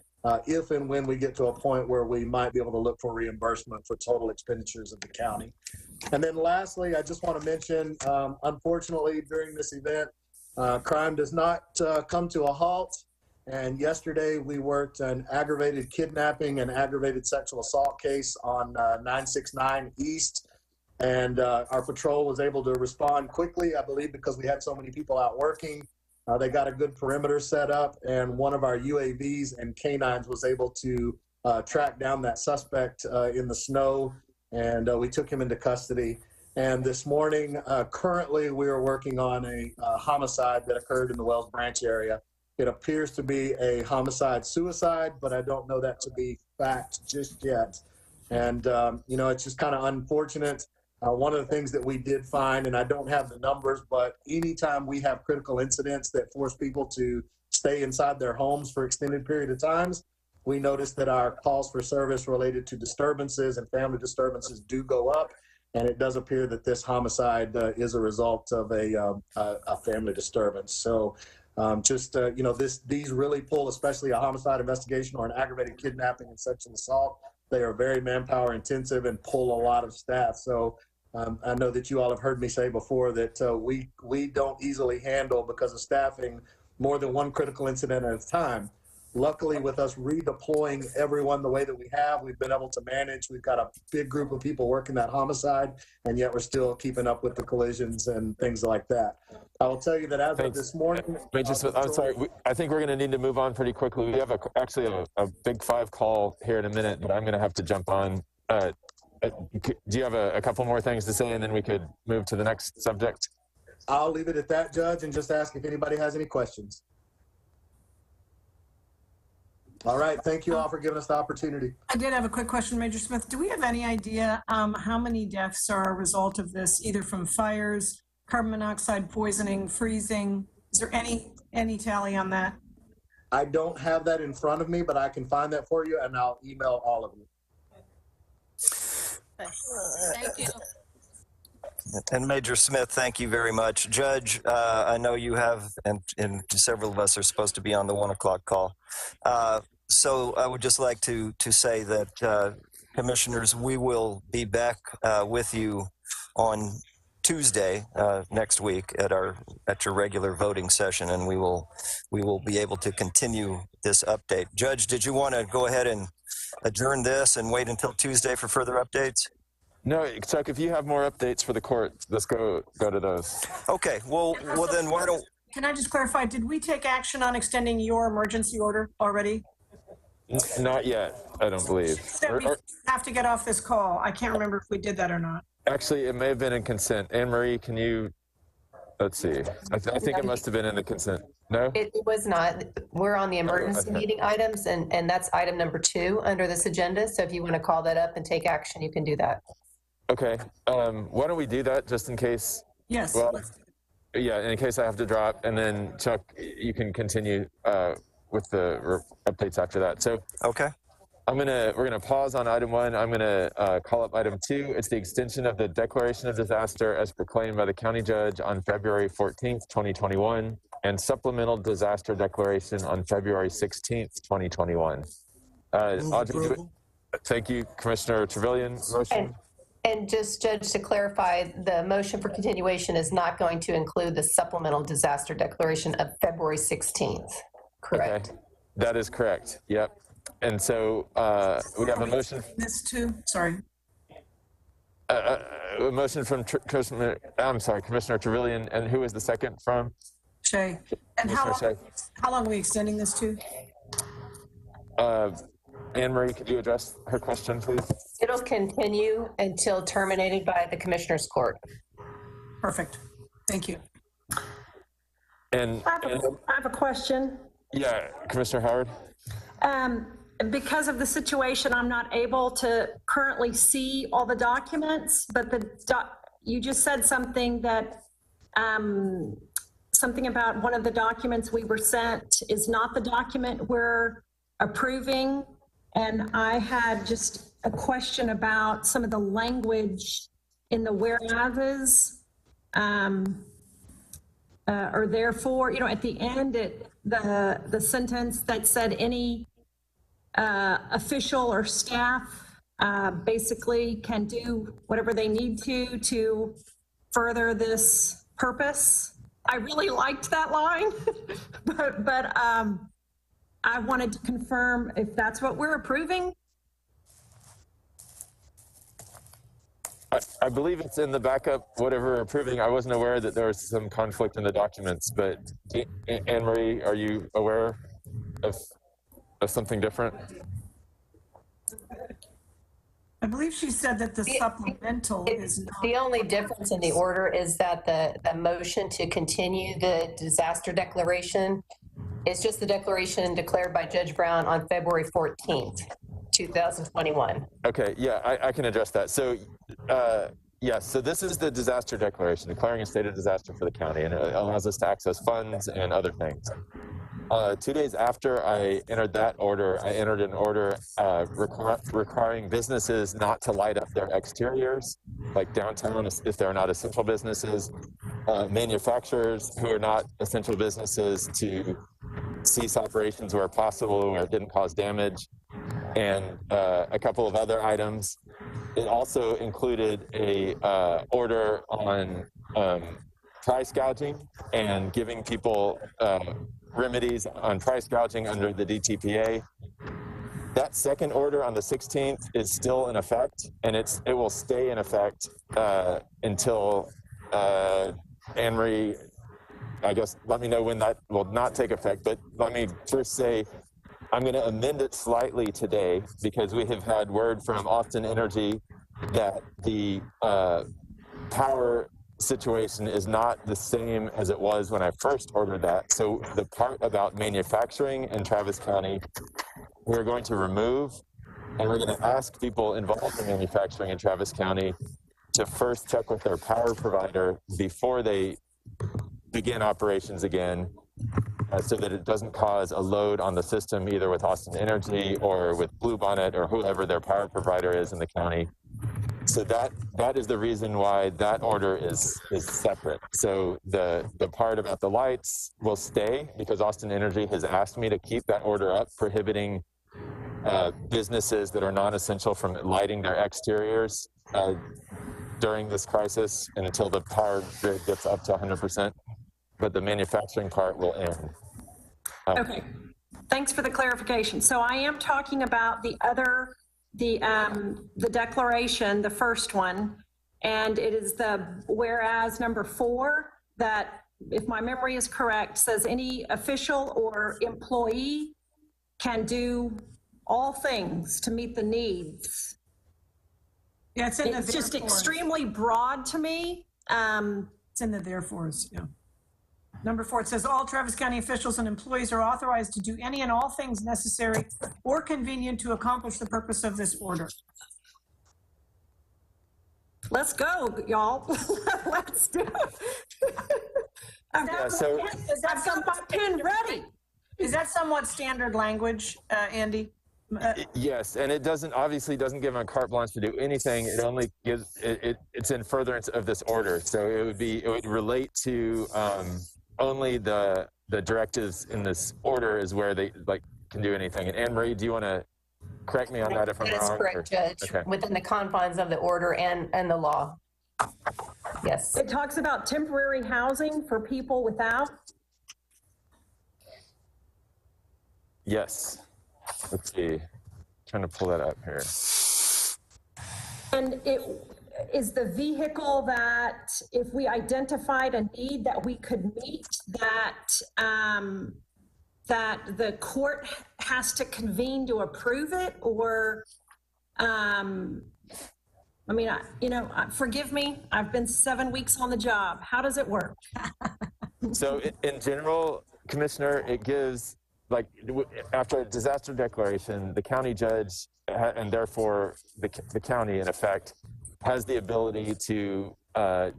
if and when we get to a point where we might be able to look for reimbursement for total expenditures of the county. And then lastly, I just want to mention, unfortunately, during this event, crime does not come to a halt. And yesterday we worked an aggravated kidnapping and aggravated sexual assault case on 969 East. And our patrol was able to respond quickly, I believe, because we had so many people out working. They got a good perimeter set up, and one of our UAVs and canines was able to track down that suspect in the snow, and we took him into custody. And this morning, currently, we are working on a homicide that occurred in the Wells Branch area. It appears to be a homicide-suicide, but I don't know that to be fact just yet. And, you know, it's just kind of unfortunate. One of the things that we did find, and I don't have the numbers, but anytime we have critical incidents that force people to stay inside their homes for extended period of times, we notice that our calls for service related to disturbances and family disturbances do go up. And it does appear that this homicide is a result of a family disturbance. So you know, these really pull, especially a homicide investigation or an aggravated kidnapping and sexual assault. They are very manpower intensive and pull a lot of staff. So I know that you all have heard me say before that we don't easily handle, because of staffing, more than one critical incident at a time. Luckily, with us redeploying everyone the way that we have, we've been able to manage. We've got a big group of people working that homicide, and yet we're still keeping up with the collisions and things like that. I will tell you that as of this morning, I'm sorry. I think we're going to need to move on pretty quickly. We have actually a big 5 call here in a minute, but I'm going to have to jump on. Do you have a couple more things to say, and then we could move to the next subject? I'll leave it at that, Judge, and just ask if anybody has any questions. All right. Thank you all for giving us the opportunity. I did have a quick question, Major Smith. Do we have any idea how many deaths are a result of this, either from fires, carbon monoxide poisoning, freezing? Is there any tally on that? I don't have that in front of me, but I can find that for you, and I'll email all of you. Thank you. And Major Smith, thank you very much. Judge, I know you have, and several of us are supposed to be on the 1 o'clock call. So I would just like to say that, Commissioners, we will be back with you on Tuesday next week at your regular voting session, and we will be able to continue this update. Judge, did you want to go ahead and adjourn this and wait until Tuesday for further updates? No, Chuck, if you have more updates for the court, let's go to those. Okay, well then why don't... Can I just clarify, did we take action on extending your emergency order already? Not yet, I don't believe. We have to get off this call. I can't remember if we did that or not. Actually, it may have been in consent. Anne Marie, can you, let's see. I think it must have been in the consent. No? It was not. We're on the emergency okay. meeting items, and that's item number 2 under this agenda. So if you want to call that up and take action, you can do that. Okay. Why don't we do that just in case? Yes. Well, yeah, in case I have to drop, and then Chuck, you can continue with the updates after that. So okay. We're gonna pause on item 1. I'm gonna call up item 2. It's the extension of the declaration of disaster as proclaimed by the county judge on February 14th, 2021, and supplemental disaster declaration on February 16th, 2021. Audrey, thank you, Commissioner Trevelyan. Motion. And just, Judge, to clarify, the motion for continuation is not going to include the supplemental disaster declaration of February 16th, correct? Okay. That is correct. Yep. And so we have a motion. This too, sorry. A motion from Commissioner Trevelyan, and who is the second from? Shay. And how long are we extending this to? Anne Marie, could you address her question, please? It'll continue until terminated by the Commissioner's Court. Perfect. Thank you. And I have a question. Yeah, Commissioner Howard. Because of the situation, I'm not able to currently see all the documents, but you just said something that something about one of the documents we were sent is not the document we're approving. And I had just a question about some of the language in the whereases, or therefore, you know, at the end, the sentence that said any official or staff basically can do whatever they need to further this purpose. I really liked that line, but I wanted to confirm if that's what we're approving. I believe it's in the backup, whatever we're approving. I wasn't aware that there was some conflict in the documents, but Anne Marie, are you aware of something different? I believe she said that the supplemental is not. The only difference in the order is that the motion to continue the disaster declaration is just the declaration declared by Judge Brown on February 14th, 2021. Okay, yeah, I can address that. So, yes, so this is the disaster declaration, declaring a state of disaster for the county, and it allows us to access funds and other things. 2 days after I entered that order, I entered an order requiring businesses not to light up their exteriors, like downtown if they're not essential businesses, manufacturers who are not essential businesses to cease operations where possible, where it didn't cause damage, and a couple of other items. It also included a order on price gouging and giving people remedies on price gouging under the DTPA. That second order on the 16th is still in effect, and it will stay in effect until Anne Marie, I guess, let me know when that will not take effect. But let me first say, I'm going to amend it slightly today because we have had word from Austin Energy that the power situation is not the same as it was when I first ordered that. So the part about manufacturing in Travis County, we're going to remove, and we're going to ask people involved in manufacturing in Travis County to first check with their power provider before they begin operations again, so that it doesn't cause a load on the system, either with Austin Energy or with Bluebonnet or whoever their power provider is in the county. So that is the reason why that order is separate. So the part about the lights will stay because Austin Energy has asked me to keep that order up, prohibiting businesses that are non-essential from lighting their exteriors during this crisis and until the power grid gets up to 100%. But the manufacturing part will end. Okay, thanks for the clarification. So I am talking about the other, the declaration, the first one, and it is the whereas number 4 that, if my memory is correct, says any official or employee can do all things to meet the needs. Yeah, it's in It's just therefores. extremely broad to me. It's in the therefores, yeah. Number 4, it says all Travis County officials and employees are authorized to do any and all things necessary or convenient to accomplish the purpose of this order. Let's go, y'all. Let's do it. I've got my pen ready. Is that somewhat standard language, Andy? Yes, and it obviously doesn't give them carte blanche to do anything. It only gives it's in furtherance of this order. So it would relate to only the directives in this order is where they can do anything. And Anne Marie, do you want to correct me on that if I'm wrong? That is correct, Judge. Okay. Within the confines of the order and the law. Yes. It talks about temporary housing for people without. Yes. Let's see. Trying to pull that up here. And it is the vehicle that if we identified a need that we could meet, that the court has to convene to approve it, or I mean, forgive me, I've been 7 weeks on the job. How does it work? So in general, Commissioner, it gives, after a disaster declaration, the county judge, and therefore the county, in effect, has the ability to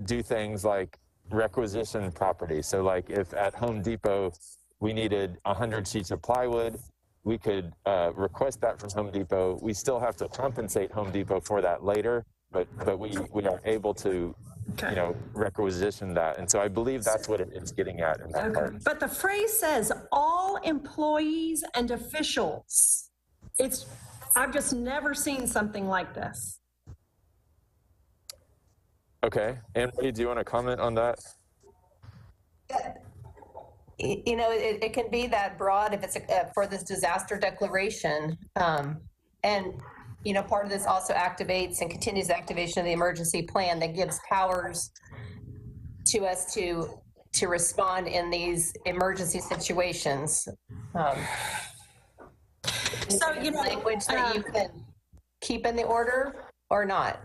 do things like requisition property. So if at Home Depot, we needed 100 sheets of plywood, we could request that from Home Depot. We still have to compensate Home Depot for that later, but we are able to requisition that. And so I believe that's what it's getting at in that part. But the phrase says all employees and officials. I've just never seen something like this. Okay. Anne-Marie, do you want to comment on that? It can be that broad if it's for this disaster declaration. And part of this also activates and continues the activation of the emergency plan that gives powers to us to respond in these emergency situations. So, language that you can keep in the order, or not?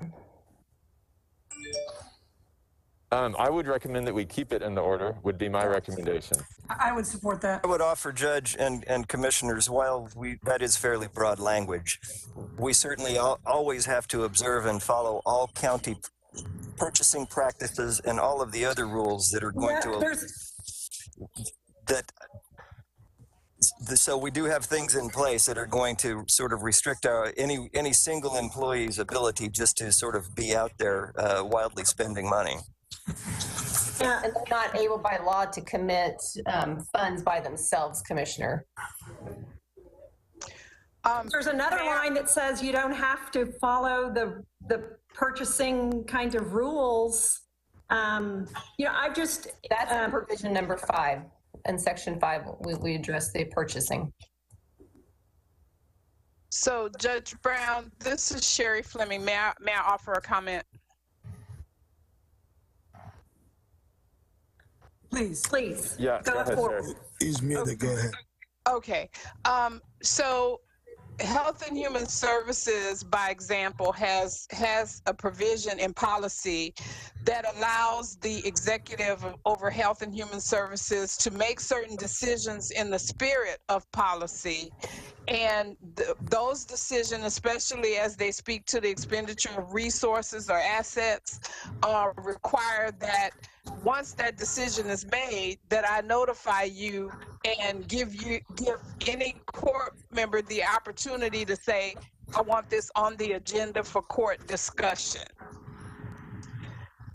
I would recommend that we keep it in the order, would be my recommendation. I would support that. I would offer, Judge and Commissioners, while that is fairly broad language, we certainly always have to observe and follow all county purchasing practices and all of the other rules that are going so we do have things in place that are going to sort of restrict any single employee's ability just to sort of be out there wildly spending money. Yeah, and they're not able by law to commit funds by themselves, Commissioner. There's another line that says you don't have to follow the purchasing kind of rules. That's provision number 5. In section 5, we address the purchasing. So Judge Brown, this is Sherry Fleming. May I offer a comment? Please. Yeah, go ahead, Sherry. He's muted, go ahead. Okay, so Health and Human Services, by example, has a provision in policy that allows the executive over Health and Human Services to make certain decisions in the spirit of policy. And those decisions, especially as they speak to the expenditure of resources or assets, require that once that decision is made, that I notify you and give any court member the opportunity to say, I want this on the agenda for court discussion.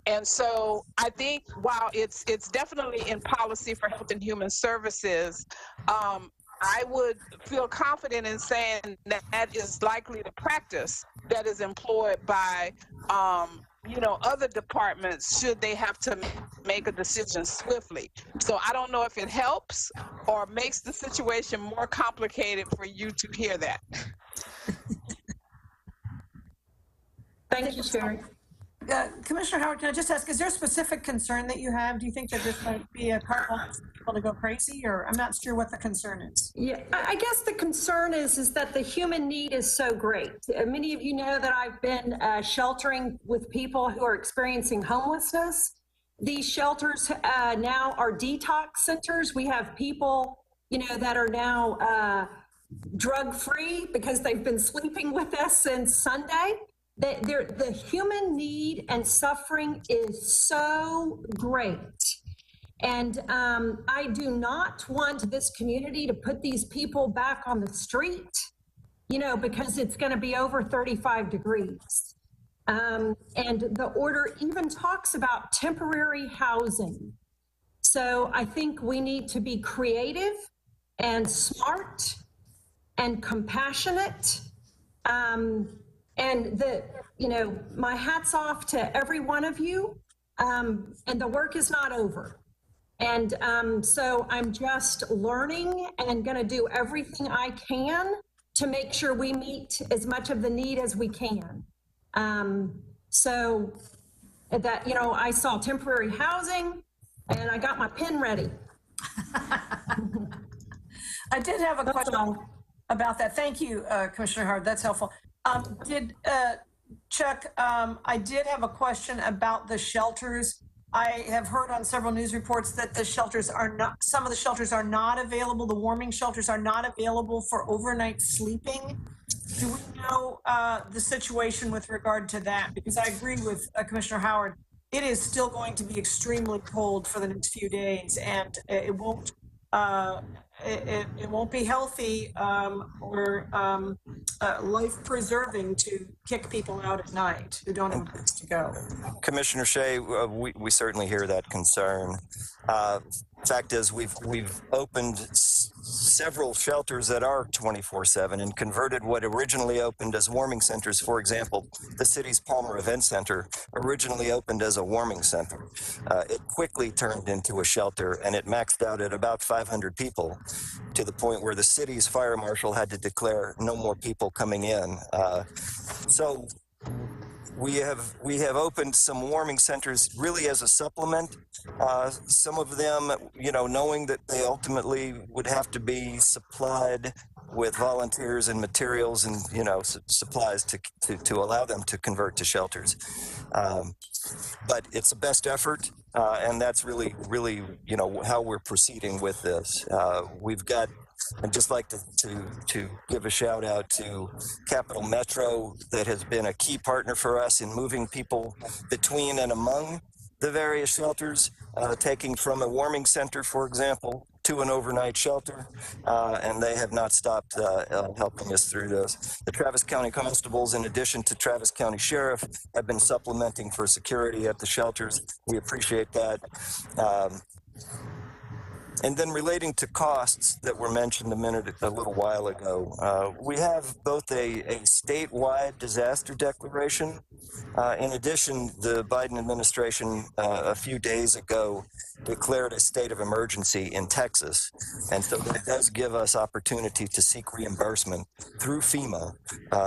And so I think while it's definitely in policy for Health and Human Services, I would feel confident in saying that is likely the practice that is employed by other departments should they have to make a decision swiftly. So I don't know if it helps or makes the situation more complicated for you to hear that. Thank you, Sherry. Commissioner Howard, can I just ask, is there a specific concern that you have? Do you think that this might be a call for people to go crazy, or I'm not sure what the concern is? Yeah, I guess the concern is that the human need is so great. Many of you know that I've been sheltering with people who are experiencing homelessness. These shelters now are detox centers. We have people, that are now drug-free because they've been sleeping with us since Sunday. The human need and suffering is so great. And I do not want this community to put these people back on the street, because it's going to be over 35 degrees. And the order even talks about temporary housing. So I think we need to be creative and smart and compassionate. And my hat's off to every one of you, and the work is not over. And so I'm just learning and going to do everything I can to make sure we meet as much of the need as we can. So that, I saw temporary housing and I got my pen ready. I did have a question about that. Thank you, Commissioner Howard. That's helpful. Chuck, I did have a question about the shelters. I have heard on several news reports that some of the shelters are not available. The warming shelters are not available for overnight sleeping. Do we know the situation with regard to that? Because I agree with Commissioner Howard. It is still going to be extremely cold for the next few days, and it won't be healthy or life-preserving to kick people out at night who don't have a place to go. Commissioner Shea, we certainly hear that concern. Fact is, we've opened several shelters that are 24/7 and converted what originally opened as warming centers. For example, the city's Palmer Event Center originally opened as a warming center. It quickly turned into a shelter, and it maxed out at about 500 people, to the point where the city's fire marshal had to declare no more people coming in. So we have opened some warming centers really as a supplement. Some of them, knowing that they ultimately would have to be supplied with volunteers and materials and, you know, supplies to allow them to convert to shelters. But it's a best effort, and that's really, you know, how we're proceeding with this. We've got, I'd just like to give a shout out to Capital Metro that has been a key partner for us in moving people between and among the various shelters, taking from a warming center, for example, to an overnight shelter, and they have not stopped helping us through this. The Travis County Constables, in addition to Travis County Sheriff, have been supplementing for security at the shelters. We appreciate that. And then relating to costs that were mentioned a little while ago, we have both a statewide disaster declaration. In addition, the Biden administration a few days ago declared a state of emergency in Texas. And so that does give us opportunity to seek reimbursement through FEMA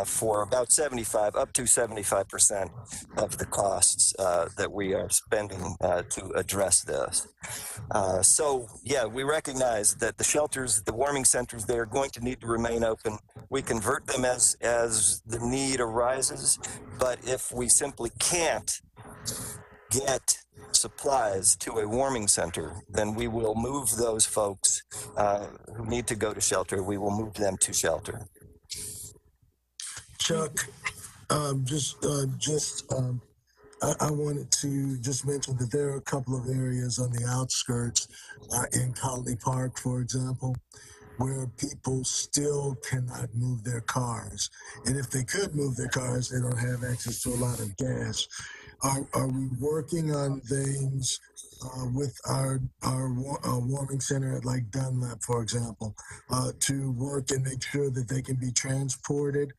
for about up to 75% of the costs that we are spending to address this. So, yeah, we recognize that the shelters, the warming centers, they're going to need to remain open. We convert them as the need arises, but if we simply can't get supplies to a warming center, then we will move those folks who need to go to shelter. We will move them to shelter. Chuck, I wanted to just mention that there are a couple of areas on the outskirts in Colony Park, for example, where people still cannot move their cars. And if they could move their cars, they don't have access to a lot of gas. Are we working on things with our warming center at like Dunlap, for example, to work and make sure that they can be transported,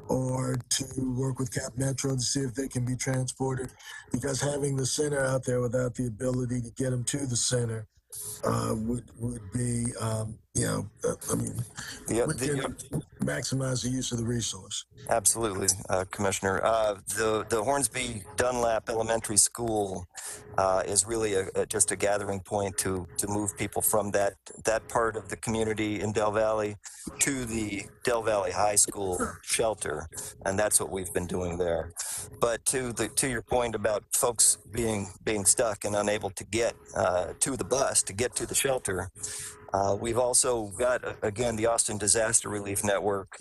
or to work with Cap Metro to see if they can be transported? Because having the center out there without the ability to get them to the center would be, maximize the use of the resource. Absolutely, Commissioner. The Hornsby Dunlap Elementary School is really just a gathering point to move people from that part of the community in Del Valley to the Del Valley High School shelter, and that's what we've been doing there. But to your point about folks being stuck and unable to get to the bus to get to the shelter, we've also got, again, the Austin Disaster Relief Network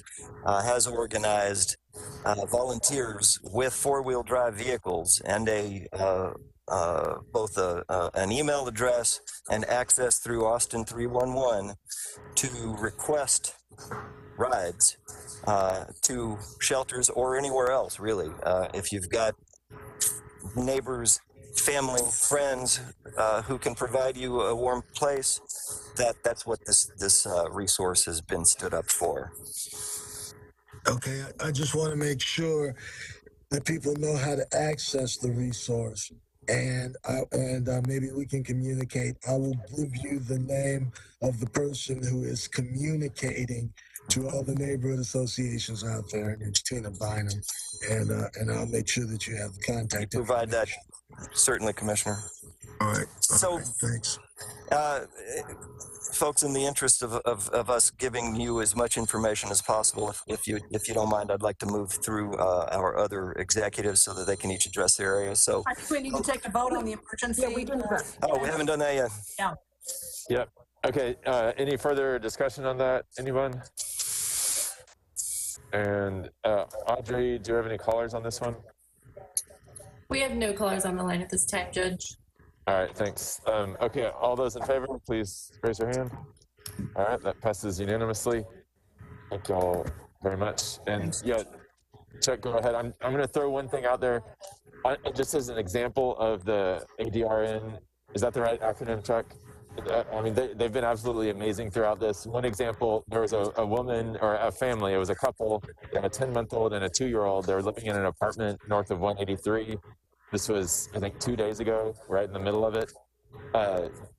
has organized volunteers with four-wheel drive vehicles and both an email address and access through Austin 311 to request rides to shelters or anywhere else, really. If you've got neighbors, family, friends who can provide you a warm place, that's what this resource has been stood up for. Okay, I just want to make sure that people know how to access the resource, and maybe we can communicate. I will give you the name of the person who is communicating to all the neighborhood associations out there, and it's Tina Bynum, and I'll make sure that you have the contact. Provide that, certainly, Commissioner. All right. So, thanks. Folks, in the interest of us giving you as much information as possible, if you don't mind, I'd like to move through our other executives so that they can each address their areas. So I think we need to take a vote on the emergency. Yeah, we did that. Oh, we haven't done that yet. Yeah. Yep. Okay. Any further discussion on that? Anyone? And Audrey, do you have any callers on this one? We have no callers on the line at this time, Judge. All right, thanks. Okay, all those in favor, please raise your hand. All right, that passes unanimously. Thank you all very much. And yeah, Chuck, go ahead. I'm going to throw one thing out there, just as an example of the ADRN. Is that the right acronym, Chuck? I mean, they've been absolutely amazing throughout this. One example, there was a woman or a family. It was a couple, a 10-month-old and a 2-year-old. They were living in an apartment north of 183. This was, I think, 2 days ago, right in the middle of it.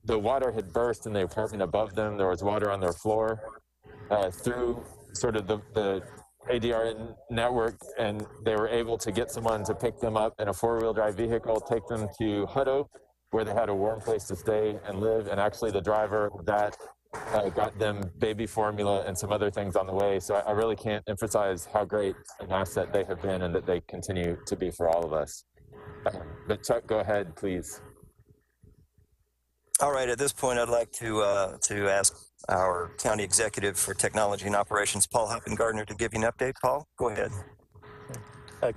The water had burst in the apartment above them. There was water on their floor. Through sort of the ADRN network, and they were able to get someone to pick them up in a 4-wheel drive vehicle, take them to Hutto, where they had a warm place to stay and live. And actually the driver of that got them baby formula and some other things on the way. So I really can't emphasize how great an asset they have been and that they continue to be for all of us. But Chuck, go ahead, please. All right, at this point, I'd like to ask our County Executive for Technology and Operations, Paul Hoppengardner, to give you an update. Paul, go ahead.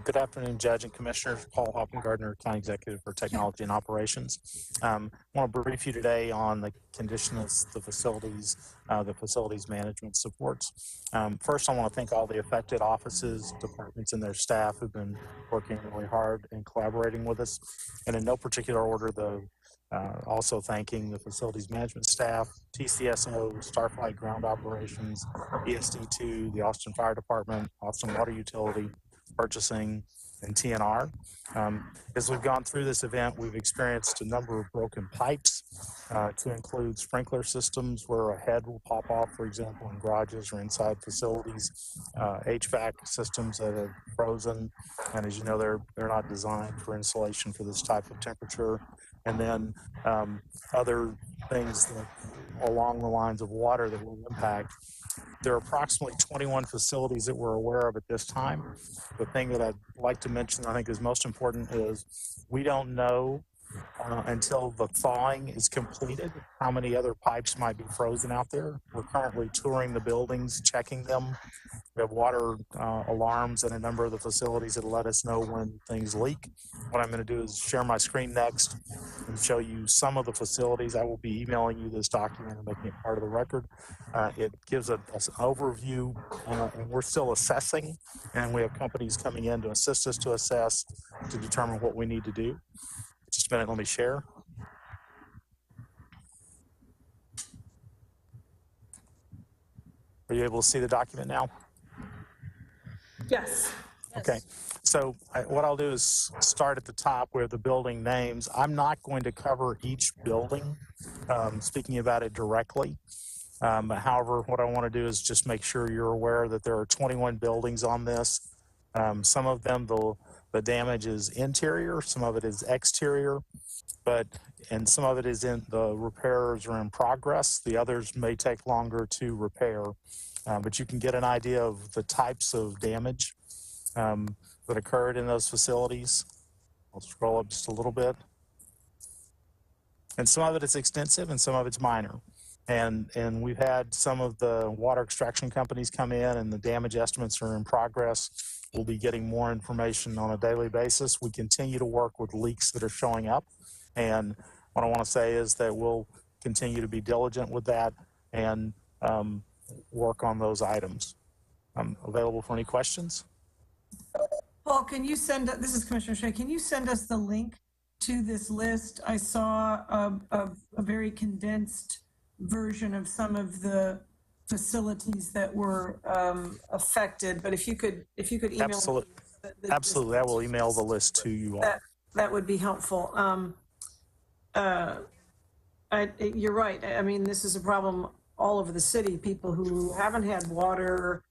Good afternoon, Judge and Commissioners. Paul Hoppengardner, County Executive for Technology and Operations. I want to brief you today on the condition of the facilities management supports. First, I want to thank all the affected offices, departments, and their staff who've been working really hard and collaborating with us. And in no particular order, also thanking the facilities management staff, TCSO, Starflight Ground Operations, ESD2, the Austin Fire Department, Austin Water Utility, Purchasing, and TNR. As we've gone through this event, we've experienced a number of broken pipes to include sprinkler systems where a head will pop off, for example, in garages or inside facilities, HVAC systems that have frozen, and as you know, they're not designed for insulation for this type of temperature. And then other things that along the lines of water that will impact. There are approximately 21 facilities that we're aware of at this time. The thing that I'd like to mention, I think is most important, is we don't know until the thawing is completed how many other pipes might be frozen out there. We're currently touring the buildings, checking them. We have water alarms at a number of the facilities that let us know when things leak. What I'm going to do is share my screen next and show you some of the facilities. I will be emailing you this document and making it part of the record. It gives us an overview, and we're still assessing, and we have companies coming in to assist us to assess to determine what we need to do. Just a minute, let me share. Are you able to see the document now? Yes. Okay, so what I'll do is start at the top where the building names. I'm not going to cover each building, speaking about it directly. However, what I want to do is just make sure you're aware that there are 21 buildings on this. Some of them, the damage is interior, some of it is exterior, and some of it is in the repairs are in progress. The others may take longer to repair, but you can get an idea of the types of damage that occurred in those facilities. I'll scroll up just a little bit. And some of it is extensive and some of it's minor. And we've had some of the water extraction companies come in and the damage estimates are in progress. We'll be getting more information on a daily basis. We continue to work with leaks that are showing up. And what I want to say is that we'll continue to be diligent with that and work on those items. I'm available for any questions. Paul, can you send, this is Commissioner Shea, can you send us the link to this list? I saw a very condensed version of some of the facilities that were affected, but if you could email Absolutely. Absolutely, I will email the list to you all. That would be helpful. You're right. I mean, this is a problem all over the city. People who haven't had water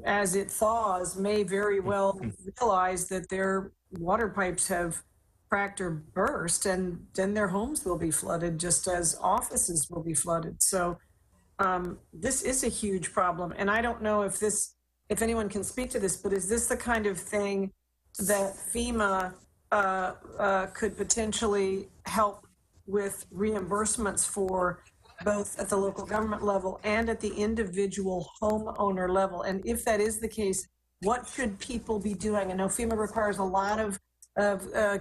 as it thaws may very well realize that their water pipes have cracked or burst, and then their homes will be flooded just as offices will be flooded. So this is a huge problem. And I don't know if anyone can speak to this, but is this the kind of thing that FEMA could potentially help with reimbursements for, both at the local government level and at the individual homeowner level? And if that is the case, what should people be doing? I know FEMA requires a lot of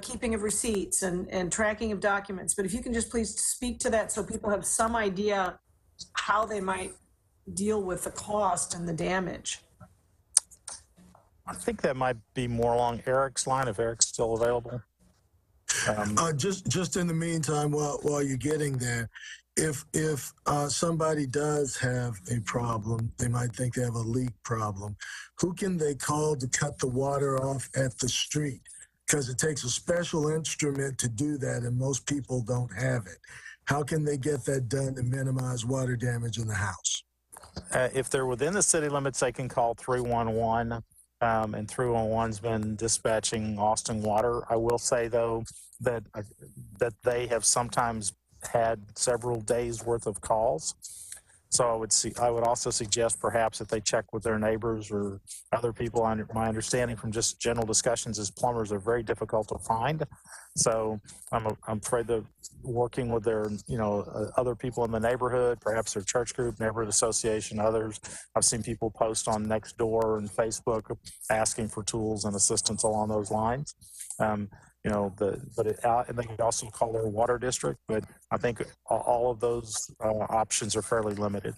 keeping of receipts and tracking of documents, but if you can just please speak to that so people have some idea how they might deal with the cost and the damage. I think that might be more along Eric's line, if Eric's still available. Just in the meantime, while you're getting there, if somebody does have a problem, they might think they have a leak problem, who can they call to cut the water off at the street? Because it takes a special instrument to do that, and most people don't have it. How can they get that done to minimize water damage in the house? If they're within the city limits, they can call 311, and 311's been dispatching Austin Water. I will say, though, that they have sometimes had several days worth of calls. So I would also suggest perhaps that they check with their neighbors or other people. My understanding from just general discussions is plumbers are very difficult to find. So I'm afraid that working with their, other people in the neighborhood, perhaps their church group, neighborhood association, others. I've seen people post on Nextdoor and Facebook asking for tools and assistance along those lines. And they can also call their water district, but I think all of those options are fairly limited.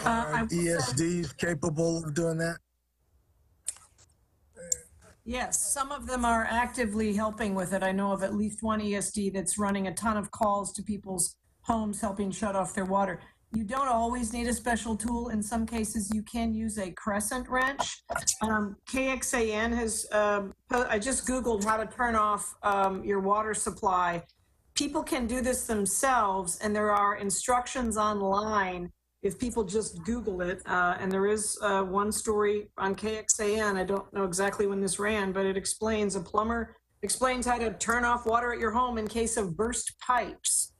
Are ESDs capable of doing that? Yes, some of them are actively helping with it. I know of at least one ESD that's running a ton of calls to people's homes, helping shut off their water. You don't always need a special tool. In some cases, you can use a crescent wrench. KXAN has, I just Googled how to turn off your water supply. People can do this themselves, and there are instructions online if people just Google it. And there is one story on KXAN. I don't know exactly when this ran, but it explains, a plumber explains how to turn off water at your home in case of burst pipes.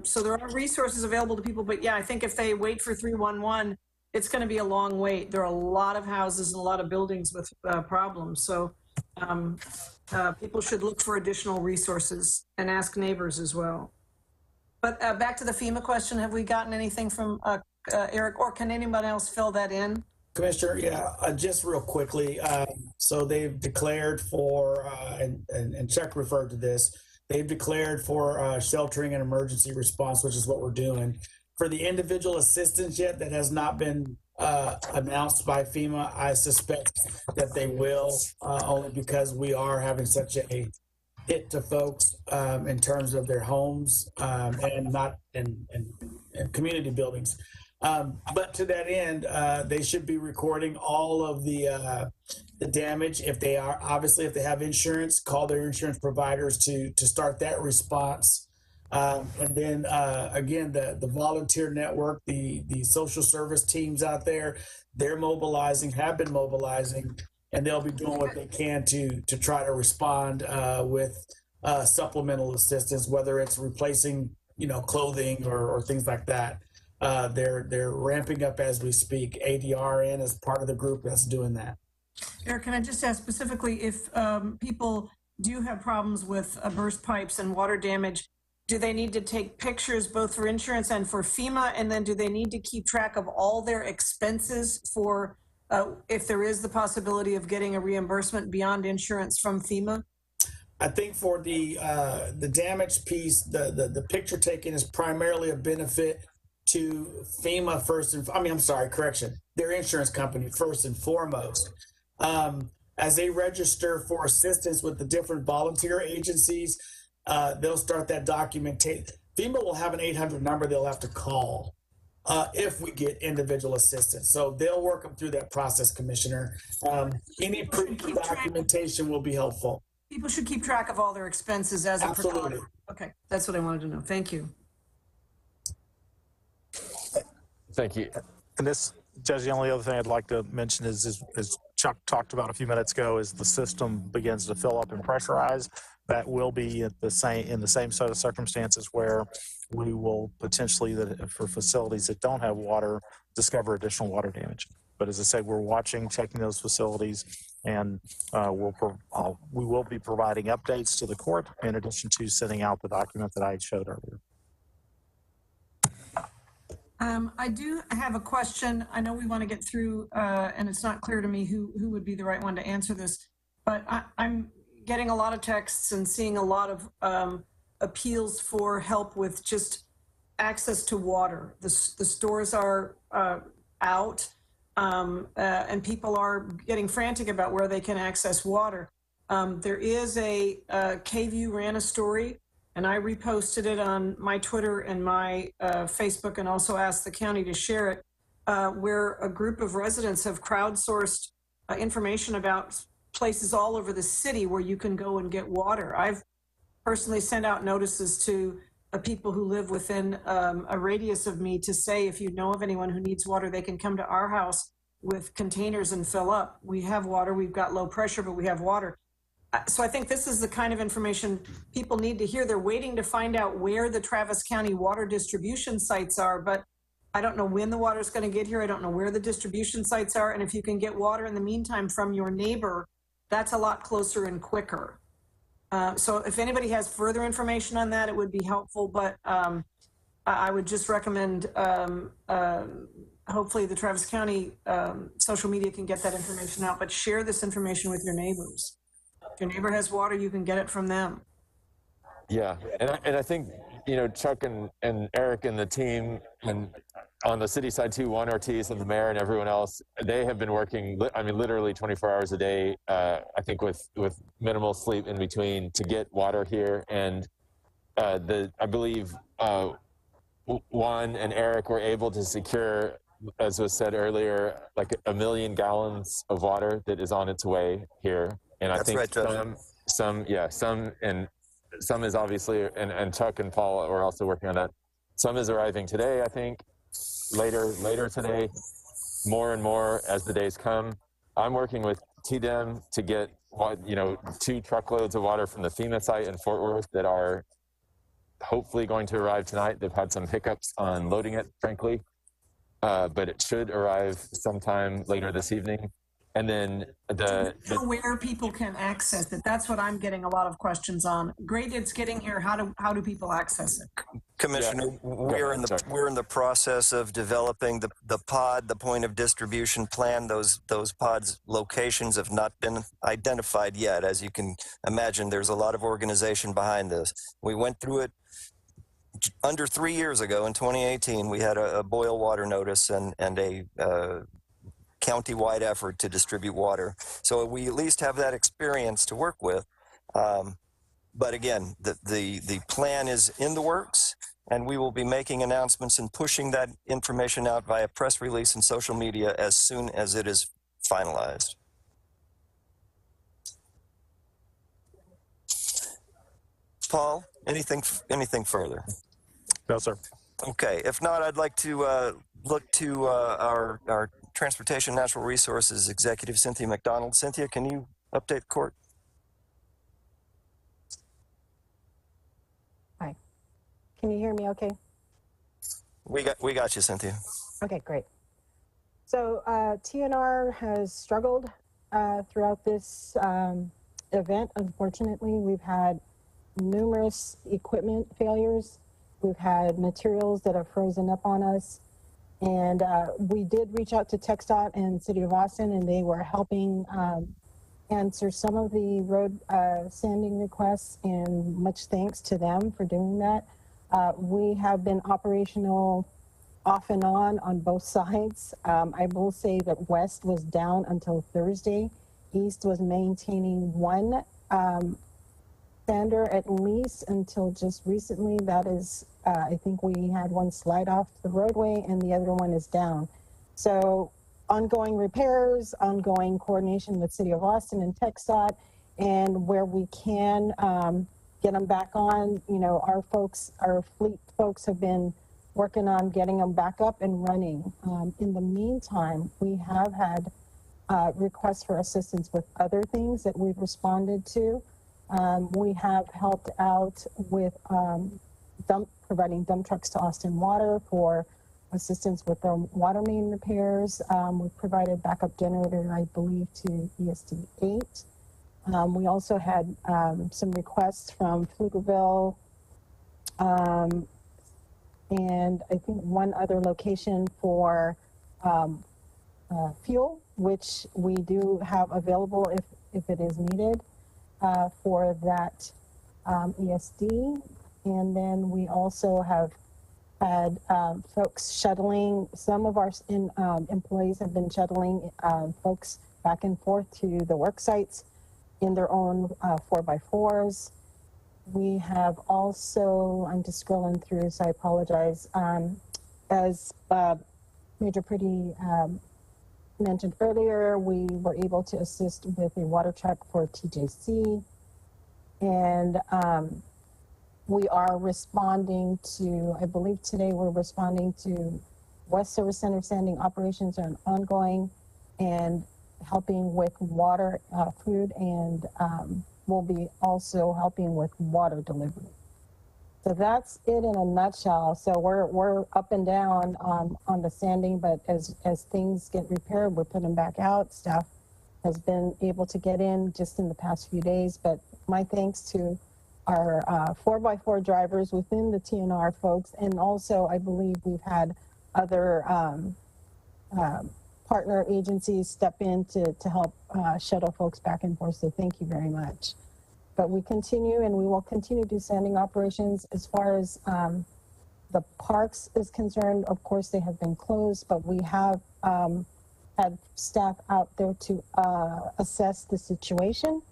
So there are resources available to people, but yeah, I think if they wait for 311, it's going to be a long wait. There are a lot of houses and a lot of buildings with problems. So people should look for additional resources and ask neighbors as well. But back to the FEMA question, have we gotten anything from Eric, or can anyone else fill that in? Commissioner, yeah, just real quickly. So they've declared for, and Chuck referred to this, they've declared for sheltering and emergency response, which is what we're doing. For the individual assistance yet that has not been announced by FEMA, I suspect that they will, only because we are having such a hit to folks in terms of their homes and not in community buildings. But to that end, they should be recording all of the damage. If they are, obviously, if they have insurance, call their insurance providers to start that response. And then again, the volunteer network, the social service teams out there, they're mobilizing, have been mobilizing, and they'll be doing what they can to try to respond with supplemental assistance, whether it's replacing, clothing or things like that. They're ramping up as we speak. ADRN is part of the group that's doing that. Eric, can I just ask specifically if people do have problems with burst pipes and water damage, do they need to take pictures both for insurance and for FEMA? And then do they need to keep track of all their expenses for if there is the possibility of getting a reimbursement beyond insurance from FEMA? I think for the damage piece, the picture taking is primarily a benefit to FEMA their insurance company first and foremost. As they register for assistance with the different volunteer agencies, they'll start that documentation. FEMA will have an 800 number they'll have to call if we get individual assistance. So they'll work them through that process, Commissioner. Any pre-documentation will be helpful. People should keep track of all their expenses as a precaution. Okay, that's what I wanted to know. Thank you. Thank you. And this, Judge, the only other thing I'd like to mention is Chuck talked about a few minutes ago, as the system begins to fill up and pressurize, that will be in the same set of circumstances where we will potentially, for facilities that don't have water, discover additional water damage. But as I said, we're watching, checking those facilities, and we will be providing updates to the court in addition to sending out the document that I showed earlier. I do have a question. I know we want to get through, and it's not clear to me who would be the right one to answer this, but I'm getting a lot of texts and seeing a lot of appeals for help with just access to water. The stores are out, and people are getting frantic about where they can access water. There is a KVUE ran a story, and I reposted it on my Twitter and my Facebook, and also asked the county to share it, where a group of residents have crowdsourced information about places all over the city where you can go and get water. I've personally sent out notices to people who live within a radius of me to say, if you know of anyone who needs water, they can come to our house with containers and fill up. We have water, we've got low pressure, but we have water. So I think this is the kind of information people need to hear. They're waiting to find out where the Travis County water distribution sites are, but I don't know when the water is going to get here. I don't know where the distribution sites are. And if you can get water in the meantime from your neighbor, that's a lot closer and quicker. So if anybody has further information on that, it would be helpful. But I would just recommend, hopefully the Travis County social media can get that information out, but share this information with your neighbors. If your neighbor has water, you can get it from them. Yeah, and I think, you know, Chuck and Eric and the team, and on the city side too, Juan Ortiz and the mayor and everyone else, they have been working, I mean, literally 24 hours a day, I think with minimal sleep in between to get water here. And I believe Juan and Eric were able to secure, as was said earlier, like 1 million gallons of water that is on its way here. And I That's think right, Judge. some is obviously, and Chuck and Paul are also working on that. Some is arriving today, I think, later today, more and more as the days come. I'm working with TDEM to get, 2 truckloads of water from the FEMA site in Fort Worth that are hopefully going to arrive tonight. They've had some hiccups on loading it, frankly, but it should arrive sometime later this evening. And then where people can access it. That's what I'm getting a lot of questions on. Great, it's getting here. How do people access it? Commissioner, we're in the process of developing the pod, the point of distribution plan. Those pods locations have not been identified yet. As you can imagine, there's a lot of organization behind this. We went through it under 3 years ago in 2018. We had a boil water notice and a county-wide effort to distribute water. So we at least have that experience to work with. But again, the plan is in the works, and we will be making announcements and pushing that information out via press release and social media as soon as it is finalized. Paul, anything further? No, sir. Okay, if not, I'd like to look to our Transportation Natural Resources Executive, Cynthia McDonald. Cynthia, can you update the court? Hi. Can you hear me okay? We got you, Cynthia. Okay, great. So TNR has struggled throughout this event. Unfortunately, we've had numerous equipment failures. We've had materials that are frozen up on us. And we did reach out to TxDOT and City of Austin, and they were helping answer some of the road sanding requests, and much thanks to them for doing that. We have been operational off and on both sides. I will say that West was down until Thursday. East was maintaining one sander at least until just recently. That is, I think we had one slide off the roadway and the other one is down. So ongoing repairs, ongoing coordination with City of Austin and TxDOT, and where we can get them back on, you know, our fleet folks have been working on getting them back up and running. In the meantime, we have had requests for assistance with other things that we've responded to. We have helped out with providing dump trucks to Austin Water for assistance with their water main repairs. We've provided backup generator, I believe, to ESD 8. We also had some requests from Pflugerville and I think one other location for fuel, which we do have available if it is needed. For that ESD. And then we also have had folks shuttling, some of our employees have been shuttling folks back and forth to the work sites in their own 4x4s. We have also, I'm just scrolling through, so I apologize. As Major Pretty mentioned earlier, we were able to assist with a water truck for TJC, and we are responding to, I believe today we're responding to West Service Center sanding operations are ongoing, and helping with water, food, and we'll be also helping with water delivery. So that's it in a nutshell. So we're up and down on the sanding, but as things get repaired, we're putting them back out. Staff has been able to get in just in the past few days, but my thanks to our 4x4 drivers within the TNR folks, and also I believe we've had other partner agencies step in to help shuttle folks back and forth. So thank you very much. But we continue, and we will continue to do sanding operations. As far as the parks is concerned, of course, they have been closed, but we have had staff out there to assess the situation.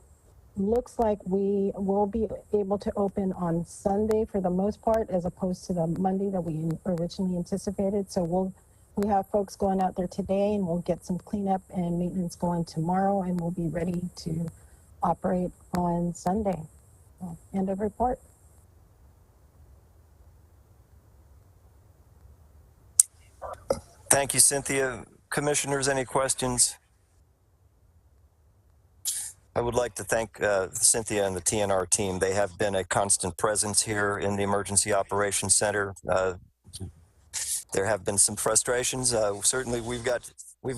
Looks like we will be able to open on Sunday for the most part, as opposed to the Monday that we originally anticipated. So we have folks going out there today, and we'll get some cleanup and maintenance going tomorrow, and we'll be ready to operate on Sunday. So, end of report. Thank you, Cynthia. Commissioners, any questions? I would like to thank Cynthia and the TNR team. They have been a constant presence here in the Emergency Operations Center. There have been some frustrations. Certainly, we've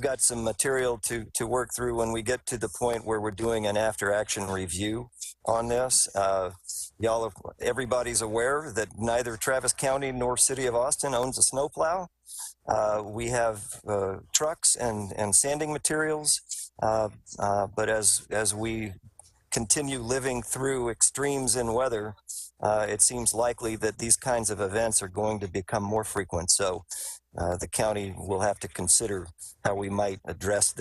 got some material to work through when we get to the point where we're doing an after-action review on this. Everybody's aware that neither Travis County nor City of Austin owns a snowplow. We have trucks and sanding materials, but as we continue living through extremes in weather, it seems likely that these kinds of events are going to become more frequent. So the county will have to consider how we might address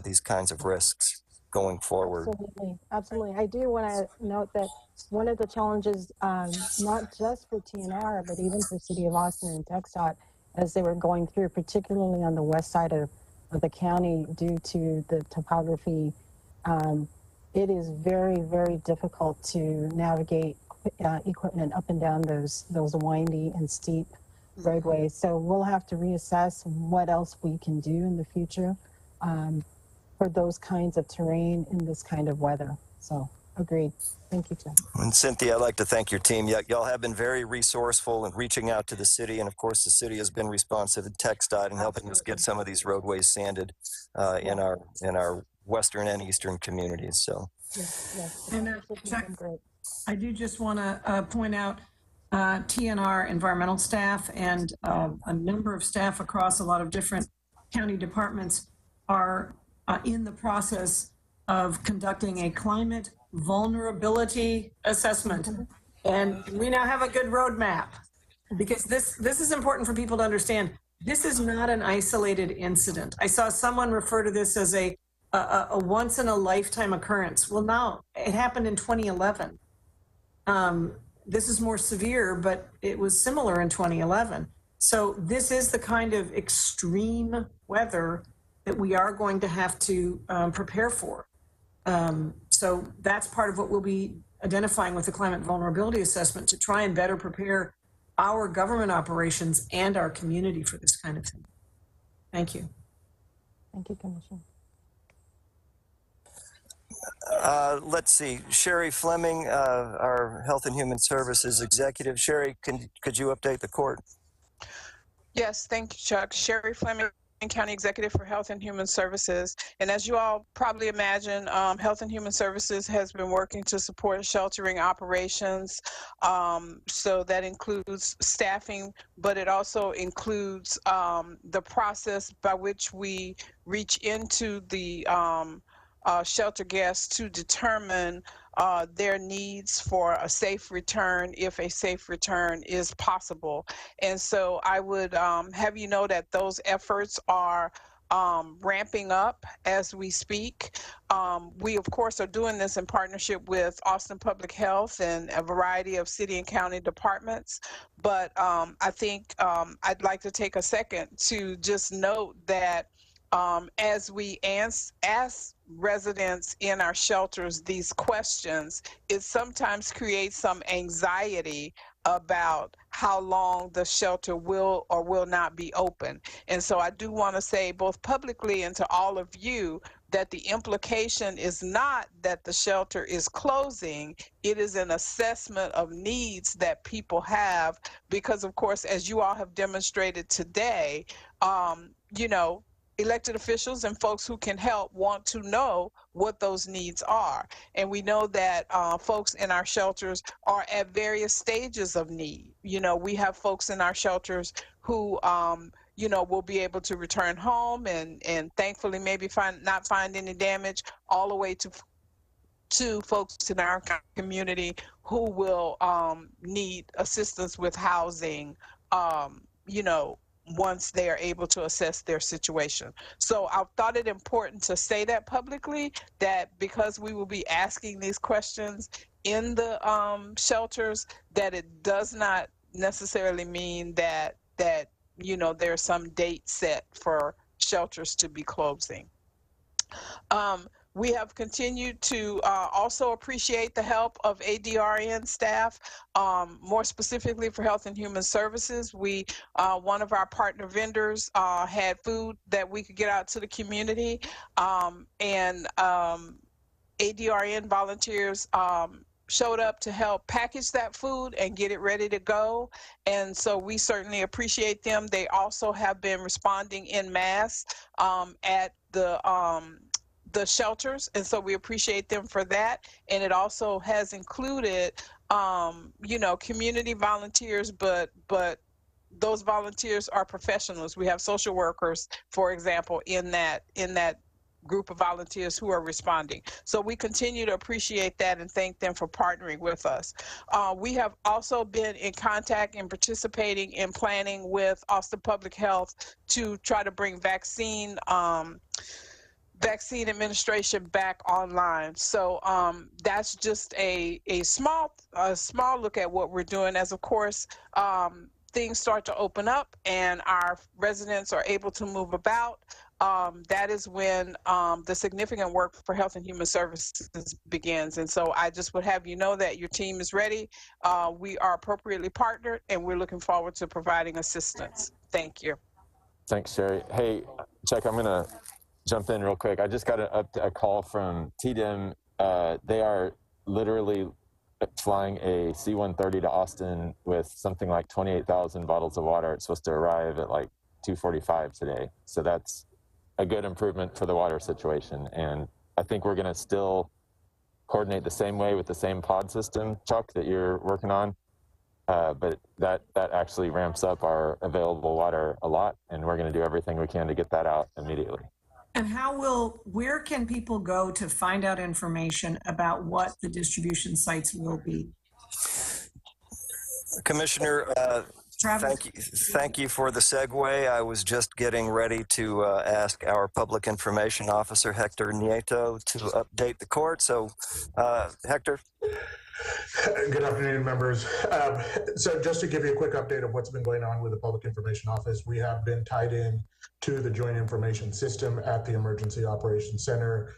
these kinds of risks going forward. Absolutely, absolutely. I do want to note that one of the challenges, not just for TNR, but even for City of Austin and TxDOT, as they were going through, particularly on the west side of the county, due to the topography, it is very, very difficult to navigate equipment up and down those windy and steep roadways. So we'll have to reassess what else we can do in the future for those kinds of terrain in this kind of weather. So agreed. Thank you, Jeff. And Cynthia, I'd like to thank your team. Y'all have been very resourceful in reaching out to the city, and of course the city has been responsive in TxDOT and helping us get some of these roadways sanded in our western and eastern communities. So yes. And Chuck, I do just want to point out TNR environmental staff and a number of staff across a lot of different county departments are in the process of conducting a climate vulnerability assessment. And we now have a good roadmap, because this is important for people to understand. This is not an isolated incident. I saw someone refer to this as a once in a lifetime occurrence. Well, no, it happened in 2011. This is more severe, but it was similar in 2011. So this is the kind of extreme weather that we are going to have to prepare for. So that's part of what we'll be identifying with the climate vulnerability assessment, to try and better prepare our government operations and our community for this kind of thing. Thank you. Thank you, Commissioner. Let's see, Sherry Fleming, our Health and Human Services Executive. Sherry, could you update the court? Yes, thank you, Chuck. Sherry Fleming, County Executive for Health and Human Services. And as you all probably imagine, Health and Human Services has been working to support sheltering operations. So that includes staffing, but it also includes the process by which we reach into the shelter guests to determine their needs for a safe return, if a safe return is possible. And so I would have you know that those efforts are ramping up as we speak. We, of course, are doing this in partnership with Austin Public Health and a variety of city and county departments. But I think I'd like to take a second to just note that as we ask residents in our shelters these questions, it sometimes creates some anxiety about how long the shelter will or will not be open. And so I do want to say, both publicly and to all of you, that the implication is not that the shelter is closing, it is an assessment of needs that people have, because of course, as you all have demonstrated today, you know, elected officials and folks who can help want to know what those needs are. And we know that folks in our shelters are at various stages of need. You know, we have folks in our shelters who, you know, will be able to return home and thankfully maybe not find any damage, all the way to folks in our community who will need assistance with housing, you know, once they are able to assess their situation. So I thought it important to say that publicly, that because we will be asking these questions in the shelters, that it does not necessarily mean that you know, there's some date set for shelters to be closing. We have continued to also appreciate the help of ADRN staff, more specifically for Health and Human Services. We, one of our partner vendors had food that we could get out to the community, and ADRN volunteers showed up to help package that food and get it ready to go. And so we certainly appreciate them. They also have been responding en masse at the shelters, and so we appreciate them for that. And it also has included, you know, community volunteers, but those volunteers are professionals. We have social workers, for example, in that group of volunteers who are responding. So we continue to appreciate that and thank them for partnering with us. We have also been in contact and participating in planning with Austin Public Health to try to bring vaccine administration back online. So that's just a small look at what we're doing, as of course things start to open up and our residents are able to move about. That is when the significant work for Health and Human Services begins. And so I just would have you know that your team is ready. We are appropriately partnered and we're looking forward to providing assistance. Thank you. Thanks, Sherry. Hey, Chuck, I'm gonna jump in real quick. I just got a call from TDIM. They are literally flying a C-130 to Austin with something like 28,000 bottles of water. It's supposed to arrive at like 2:45 today. So that's a good improvement for the water situation. And I think we're gonna still coordinate the same way with the same pod system, Chuck, that you're working on. But that actually ramps up our available water a lot, and we're gonna do everything we can to get that out immediately. And where can people go to find out information about what the distribution sites will be? Commissioner, thank you for the segue. I was just getting ready to ask our Public Information Officer, Hector Nieto, to update the court. So, Hector. Good afternoon, members. So just to give you a quick update of what's been going on with the Public Information Office, we have been tied in to the Joint Information System at the Emergency Operations Center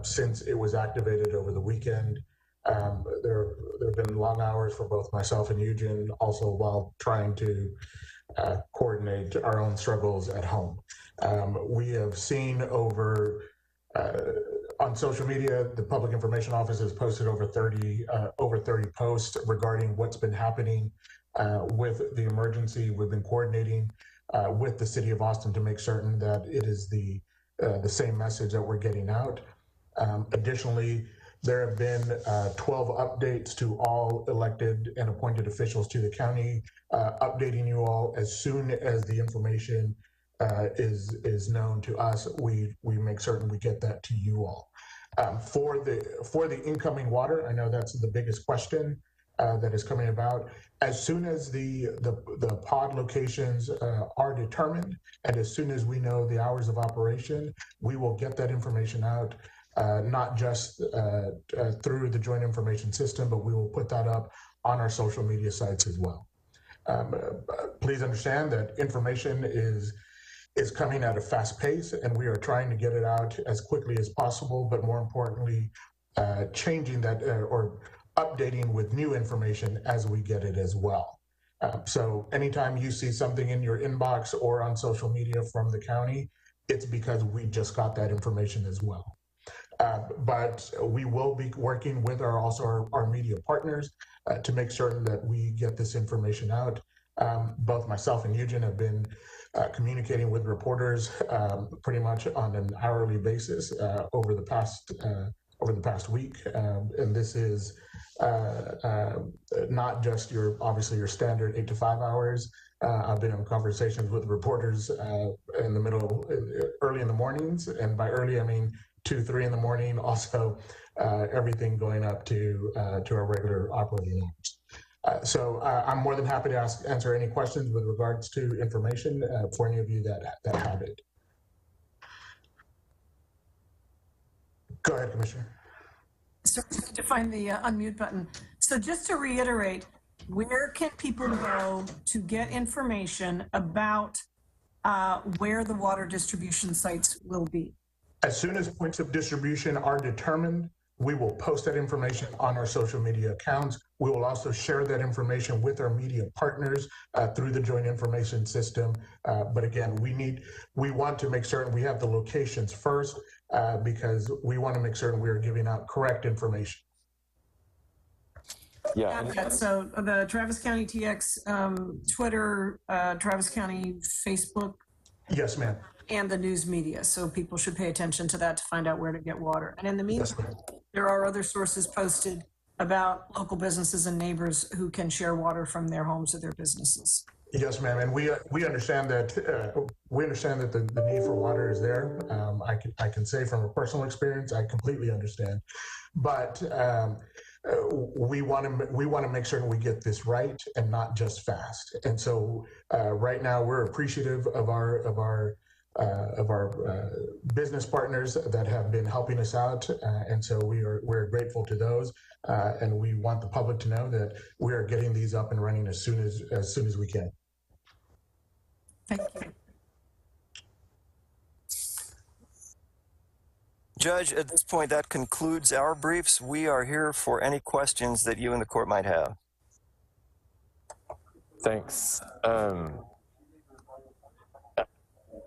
since it was activated over the weekend. There have been long hours for both myself and Eugene, also while trying to coordinate our own struggles at home. We have seen over on social media, the Public Information Office has posted over 30 posts regarding what's been happening with the emergency. We've been coordinating with the City of Austin to make certain that it is the same message that we're getting out. Additionally, there have been 12 updates to all elected and appointed officials to the county, updating you all as soon as the information is known to us. We make certain we get that to you all. For the incoming water, I know that's the biggest question that is coming about. As soon as the pod locations are determined, and as soon as we know the hours of operation, we will get that information out, not just through the Joint Information System, but we will put that up on our social media sites as well. Please understand that information is coming at a fast pace, and we are trying to get it out as quickly as possible, but more importantly, changing that or updating with new information as we get it as well. So anytime you see something in your inbox or on social media from the county, it's because we just got that information as well. But we will be working with our media partners to make certain that we get this information out. Both myself and Eugen have been communicating with reporters pretty much on an hourly basis over the past week, and this is not just obviously your standard 8 to 5 hours. I've been in conversations with reporters early in the mornings, and by early I mean 2, 3 in the morning. Also, everything going up to our regular operating hours. So I'm more than happy to answer any questions with regards to information for any of you that have it. Go ahead, Commissioner. So to find the unmute button. So just to reiterate, where can people go to get information about where the water distribution sites will be? As soon as points of distribution are determined, we will post that information on our social media accounts. We will also share that information with our media partners through the joint information system. But again, we want to make certain we have the locations first because we want to make certain we are giving out correct information. Yeah. So the Travis County TX Twitter, Travis County Facebook. Yes, ma'am. And the news media. So people should pay attention to that to find out where to get water. And in the meantime, there are other sources posted about local businesses and neighbors who can share water from their homes or their businesses. Yes, ma'am. And we understand that the need for water is there. I can say from a personal experience, I completely understand. But we want to make certain we get this right and not just fast. And so right now we're appreciative of our business partners that have been helping us out, and so we're grateful to those, and we want the public to know that we are getting these up and running as soon as we can. Thank you. Judge, at this point, that concludes our briefs. We are here for any questions that you and the court might have. Thanks.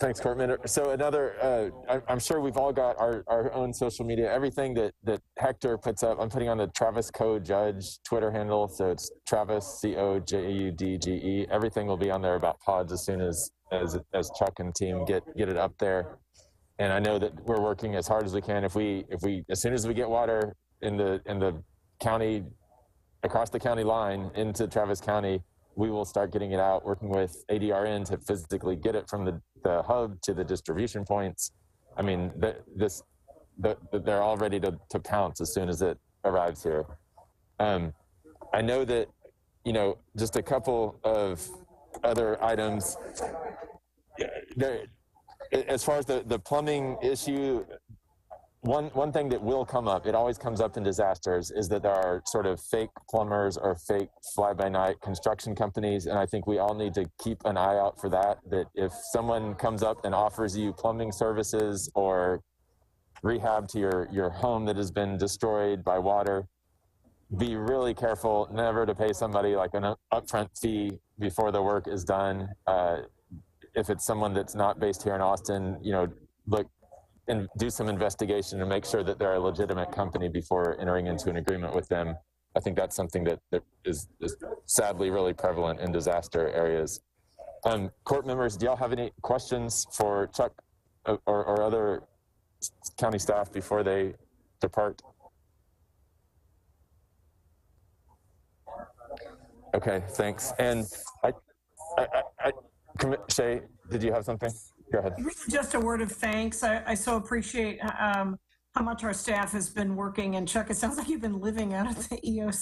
Thanks, Courtman. So another, I'm sure we've all got our own social media. Everything that Hector puts up, I'm putting on the Travis Co. Judge Twitter handle. So it's Travis, COJUDGE. Everything will be on there about pods as soon as Chuck and team get it up there. And I know that we're working as hard as we can. If we as soon as we get water in the county, across the county line into Travis County, we will start getting it out, working with ADRN to physically get it from the hub to the distribution points. I mean, they're all ready to pounce as soon as it arrives here. I know that, just a couple of other items. As far as the plumbing issue, one thing that will come up, it always comes up in disasters, is that there are sort of fake plumbers or fake fly-by-night construction companies, and I think we all need to keep an eye out for that, that if someone comes up and offers you plumbing services or rehab to your home that has been destroyed by water, be really careful never to pay somebody like an upfront fee before the work is done. If it's someone that's not based here in Austin, look and do some investigation and make sure that they're a legitimate company before entering into an agreement with them. I think that's something that is sadly really prevalent in disaster areas. Court members, do y'all have any questions for Chuck or other county staff before they depart? Okay, thanks. And Shay, did you have something? Go ahead. Just a word of thanks. I so appreciate how much our staff has been working. And Chuck, it sounds like you've been living out of the EOC.